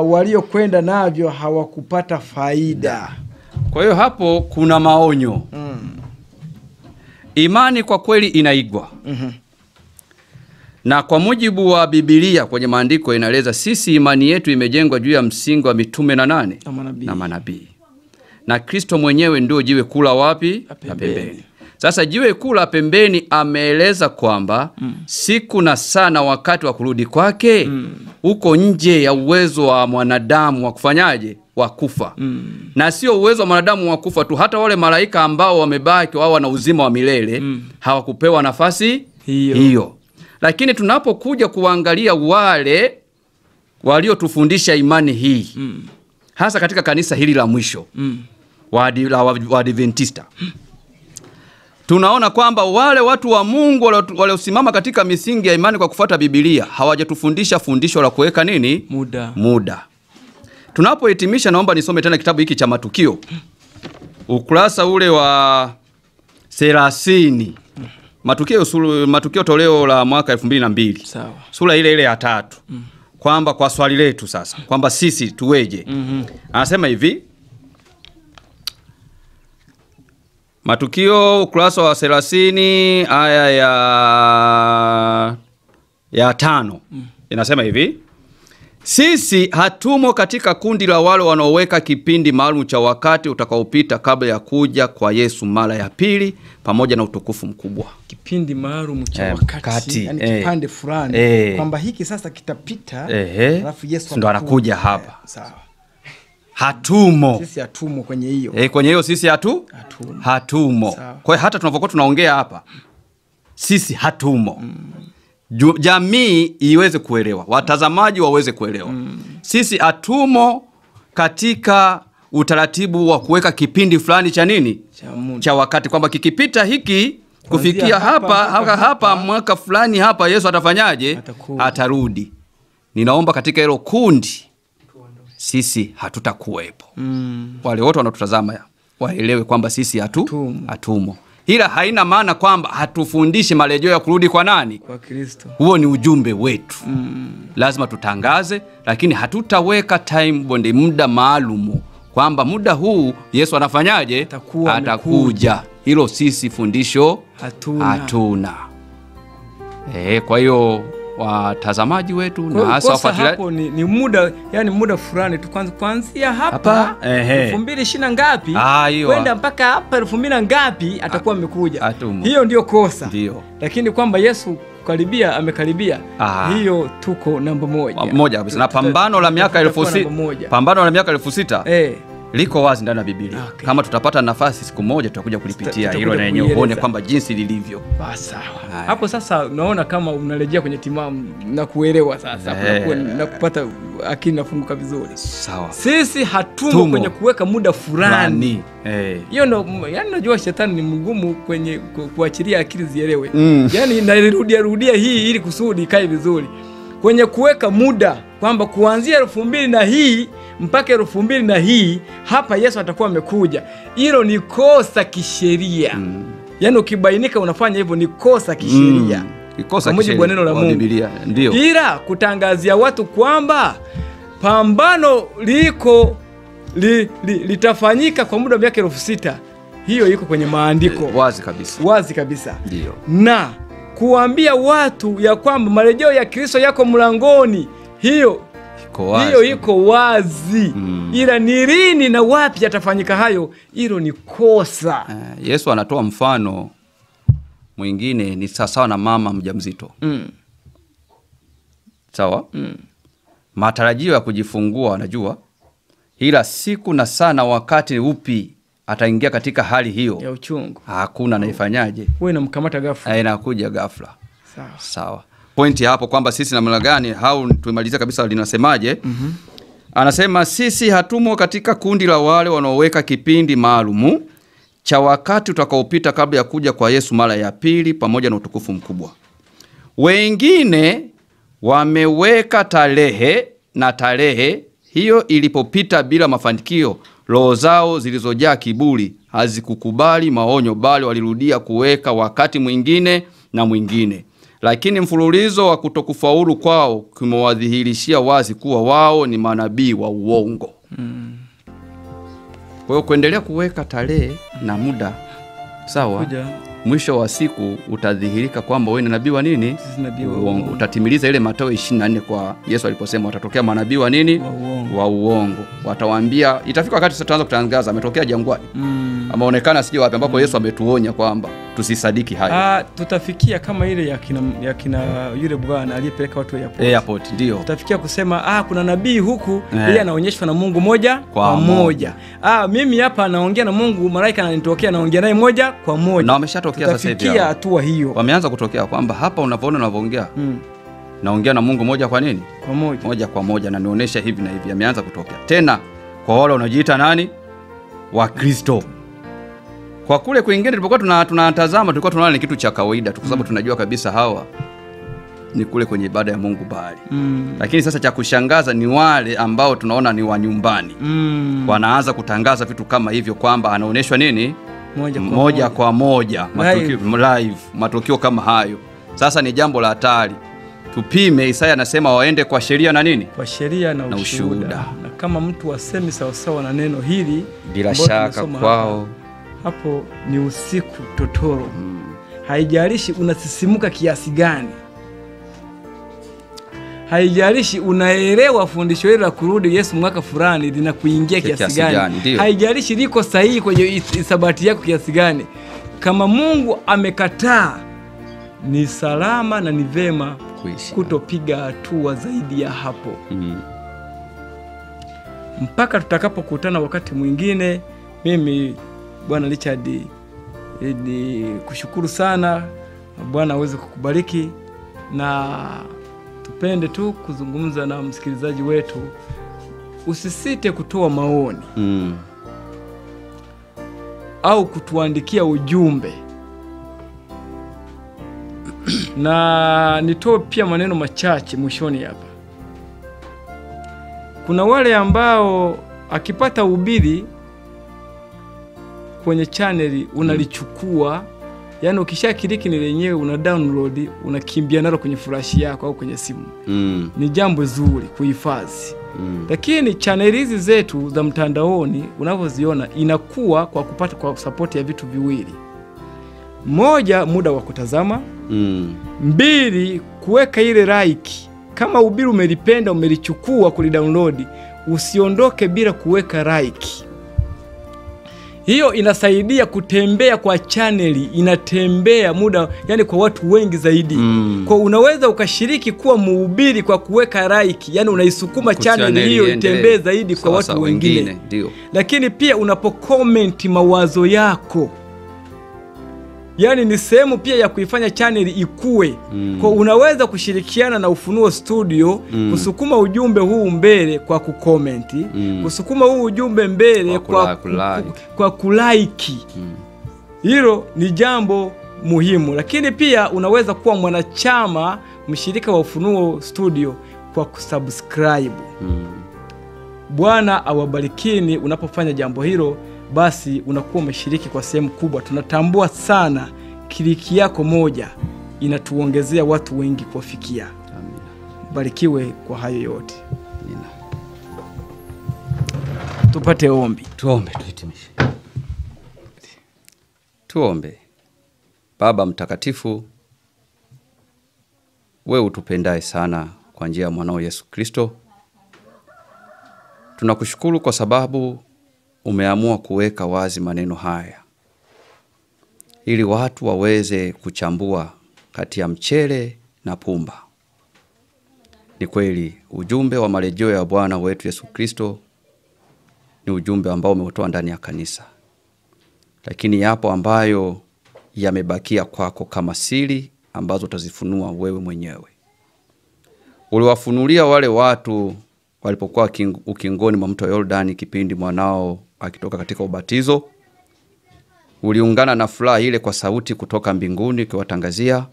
waliokwenda navyo hawakupata faida. Kwa hiyo hapo kuna maonyo. Imani kwa kweli inaigwa. Na kwa mujibu wa Biblia kwenye maandiko inaeleza sisi imani yetu imejengwa juu ya msingi wa mitume na nane? Na manabii. Na Kristo mwenyewe ndio jiwe kula wapi? Na pembeni. Sasa jiwe kula pembeni ameeleza kwamba siku na sana wakati wa kurudi kwake uko nje ya uwezo wa mwanadamu wa kufanyaje? Wa kufa. Na sio uwezo wa mwanadamu wa kufa tu, hata wale malaika ambao wamebaki wao wana uzima wa milele hawakupewa nafasi hiyo. Lakini tunapokuja kuangalia wale waliotufundisha imani hii, hasa katika kanisa hili la mwisho wa Adventista, tunaona kwamba wale watu wa Mungu waliosimama katika misingi ya imani kwa kufuata Biblia hawajatufundisha fundisho la kuweka nini? Muda. Tunapohitimisha, naomba nisome tena kitabu hiki cha Matukio, ukurasa ule wa 30. Matukio toleo la mwaka 2002. Sawa. Sura ile ya 3. Kwamba kwa swali letu sasa, kwamba sisi tuweje? Anasema hivi. Matukio ukurasa wa 30 aya ya 5. Inasema hivi. Sisi hatumo katika kundi la wale wanaoweka kipindi maalum cha wakati utakaopita kabla ya kuja kwa Yesu mara ya pili pamoja na utukufu mkubwa. Kipindi maalum cha wakati, yani kipande fulani kwamba hiki sasa kitapita, alafu Yesu ndo anakuja hapa. Sawa. Hatumo. Sisi hatumo kwenye hiyo. Kwenye hiyo sisi hatumo. Kwa hiyo hata tunapokuwa tunaongea hapa sisi hatumo. Jamii iweze kuelewa, watazamaji waweze kuelewa. Sisi hatumo katika utaratibu wa kuweka kipindi fulani cha nini? Cha wakati, kwamba kikipita hiki kufikia hapa mwaka fulani hapa Yesu atafanyaje? Atarudi. Ninaomba katika hilo kundi sisi hatutakuwepo. Wale wote wanatutazama waelewe kwamba sisi hatumo. Ila haina maana kwamba hatufundishi marejeo ya kurudi kwa nani? Kwa Kristo. Huo ni ujumbe wetu. Lazima tutangaze, lakini hatutaweka time bondi, muda maalumu kwamba muda huu Yesu anafanyaje? Atakuja. Hilo sisi fundisho hatuna. Kwa hiyo watazamaji wetu na hasa wafuatiliaji, hapo ni muda, yani muda fulani tu, kuanzia hapa 2020 ngapi kwenda mpaka hapa 2000 ngapi atakuwa amekuja. Hiyo ndio kosa. Ndio. Lakini kwamba Yesu amekaribia, hiyo tuko namba moja kabisa. Na pambano la miaka 1600, liko wazi ndani ya Biblia. Okay. Kama tutapata nafasi siku moja tutakuja kulipitia hilo na yenyewe uone kwamba jinsi lilivyo. Sawa. Hapo sasa unaona kama unarejea kwenye timamu na kuelewa sasa na kupata akili nafunguka vizuri. Sawa. Sisi hatumo kwenye kuweka muda fulani. Hiyo ndo yani najua shetani ni mgumu kwenye kuachilia akili zielewe. Yani narudia hii ili kusudi ikae vizuri. Kwenye kuweka muda kwamba kuanzia 2000 na hii mpaka 2000 na hii hapa Yesu atakuwa amekuja. Hilo ni kosa kisheria. Yaani ukibainika unafanya hivyo ni kosa kisheria. Kosa kisheria. Neno la Mungu. Biblia ndio. Ila kutangazia watu kwamba pambano litafanyika kwa muda wa miaka 6000. Hiyo iko kwenye maandiko. Wazi kabisa. Wazi kabisa. Ndio. Na kuambia watu ya kwamba marejeo ya Kristo yako mlangoni, hiyo iko wazi. Ila ni lini na wapi yatafanyika hayo, hilo ni kosa. Yesu anatoa mfano mwingine, ni sawa na mama mjamzito. Sawa? Matarajio ya kujifungua anajua, ila siku na sana wakati upi ataingia katika hali hiyo ya uchungu, hakuna anaifanyaje. Wewe unamkamata ghafla. Inakuja ghafla. Sawa. Sawa. Pointi hapo kwamba sisi namna gani au tumemaliza kabisa linasemaje? Anasema sisi hatumo katika kundi la wale wanaoweka kipindi maalumu cha wakati utakaopita kabla ya kuja kwa Yesu mara ya pili pamoja na utukufu mkubwa. Wengine wameweka tarehe, na tarehe hiyo ilipopita bila mafanikio, roho zao zilizojaa kiburi hazikukubali maonyo, bali walirudia kuweka wakati mwingine na mwingine. Lakini mfululizo wa kutokufaulu kwao kimewadhihirishia wazi kuwa wao ni manabii wa uongo. Kwa hiyo kuendelea kuweka tarehe na muda, sawa, mwisho wa siku utadhihirika kwamba wewe ni nabii wa nini? Nabii wa uongo. Utatimiliza ile Mathayo 24 kwa Yesu aliposema watatokea manabii wa nini? Wa uongo. Watawaambia, itafika wakati tutaanza kutangaza ametokea jangwani. Ameonekana sije wapi, ambapo Yesu ametuonya kwamba tusisadiki hayo. Tutafikia kama ile ya kina yule bwana aliyepeleka watu airport. Ndio. Tutafikia kusema kuna nabii huku, yeye anaonyeshwa na Mungu moja kwa moja. Mimi hapa naongea na Mungu, malaika ananitokea naongea naye moja kwa moja. Na wameshatokea sasa hivi. Tutafikia hatua hiyo. Wameanza kutokea kwamba hapa unavyoongea naongea na Mungu moja kwa nini? Kwa moja. Moja kwa moja, na nionyesha hivi na hivi. Ameanza kutokea. Tena kwa wale wanajiita nani? Wa Kristo. Kwa kule kwingine tulipokuwa tunatazama tulikuwa tunaona ni kitu cha kawaida tu, kwa sababu tunajua kabisa hawa ni kule kwenye ibada ya Mungu bali. Lakini sasa cha kushangaza ni wale ambao tunaona ni wa nyumbani. Wanaanza kutangaza vitu kama hivyo kwamba anaonyeshwa nini? Moja kwa moja. Live. Matokeo kama hayo. Sasa ni jambo la hatari. Tupime. Isaya anasema waende kwa sheria na nini? Kwa sheria na ushuhuda. Na kama mtu asemi sawasawa na neno hili, bila shaka kwao hapo ni usiku totoro. Haijalishi unasisimuka kiasi gani, haijalishi unaelewa fundisho hili la kurudi Yesu mwaka fulani linakuingia kiasi gani, haijalishi liko sahihi kwenye isabati yako kiasi gani, kama Mungu amekataa, ni salama na ni vema kutopiga hatua zaidi ya hapo. Mpaka tutakapokutana wakati mwingine. Mimi Bwana Richard ni kushukuru sana. Bwana aweze kukubariki, na tupende tu kuzungumza na msikilizaji wetu. Usisite kutoa maoni au kutuandikia ujumbe. Na nitoe pia maneno machache mwishoni hapa. Kuna wale ambao akipata ubiri kwenye channel unalichukua, yani ukishakiliki ni lenyewe una download, unakimbia nalo kwenye flash yako au kwenye simu. Ni jambo zuri kuhifadhi. Lakini channel hizi zetu za mtandaoni unavyoziona inakuwa kwa kupata kwa support ya vitu viwili. Moja, muda wa kutazama. Mbili, kuweka ile like. Kama ubiri umelipenda, umelichukua kulidownload, usiondoke bila kuweka like. Hiyo inasaidia kutembea kwa chaneli, inatembea muda, yani kwa watu wengi zaidi. Kwa unaweza ukashiriki kuwa mhubiri kwa kuweka like, yani unaisukuma chaneli hiyo itembee zaidi kwa watu wengine. Lakini pia unapocomment mawazo yako, yani ni sehemu pia ya kuifanya chaneli ikue. Kwa unaweza kushirikiana na Ufunuo Studio kusukuma ujumbe huu mbele kwa kukomenti, kusukuma huu ujumbe mbele kwa kulike. Hilo ni jambo muhimu. Lakini pia unaweza kuwa mwanachama mshirika wa Ufunuo Studio kwa kusubscribe. Bwana awabarikini unapofanya jambo hilo. Basi unakuwa umeshiriki kwa sehemu kubwa. Tunatambua sana kliki yako moja inatuongezea watu wengi kufikia. Amina. Barikiwe kwa hayo yote. Amina. Tupate ombi. Tuombe tuhitimishe. Tuombe. Baba mtakatifu, wewe utupendaye sana kwa njia ya mwanao Yesu Kristo, tunakushukuru kwa sababu umeamua kuweka wazi maneno haya ili watu waweze kuchambua kati ya mchele na pumba. Ni kweli ujumbe wa marejeo ya Bwana wetu Yesu Kristo ni ujumbe ambao umeutoa ndani ya kanisa, lakini yapo ambayo yamebakia kwako kama siri ambazo utazifunua wewe mwenyewe. Uliwafunulia wale watu walipokuwa ukingoni mwa mto Yordani kipindi mwanao akitoka katika ubatizo. Uliungana na furaha ile kwa sauti kutoka mbinguni ukiwatangazia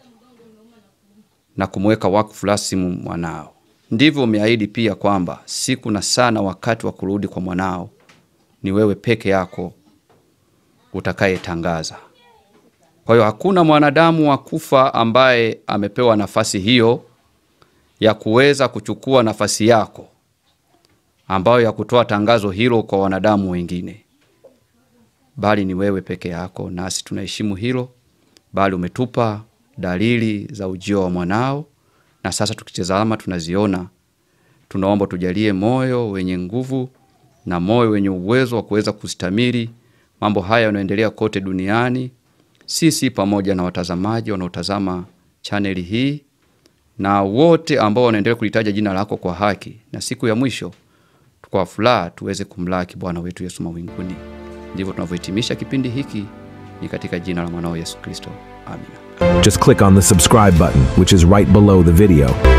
na kumweka wakfu rasmi mwanao. Ndivyo umeahidi pia kwamba siku na sana wakati wa kurudi kwa mwanao ni wewe peke yako utakayetangaza. Kwa hiyo hakuna mwanadamu wa kufa ambaye amepewa nafasi hiyo ya kuweza kuchukua nafasi yako, ambayo ya kutoa tangazo hilo kwa wanadamu wengine, bali ni wewe peke yako. Nasi tunaheshimu hilo, bali umetupa dalili za ujio wa mwanao, na sasa tukitazama tunaziona. Tunaomba tujalie moyo wenye nguvu na moyo wenye uwezo wa kuweza kustamili mambo haya yanayoendelea kote duniani, sisi pamoja na watazamaji wanaotazama chaneli hii na wote ambao wanaendelea kulitaja jina lako kwa haki, na siku ya mwisho kwa furaha tuweze kumlaki Bwana wetu Yesu mawinguni. Ndivyo tunavyohitimisha kipindi hiki, ni katika jina la mwanao Yesu Kristo. Amina. Just click on the subscribe button, which is right below the video.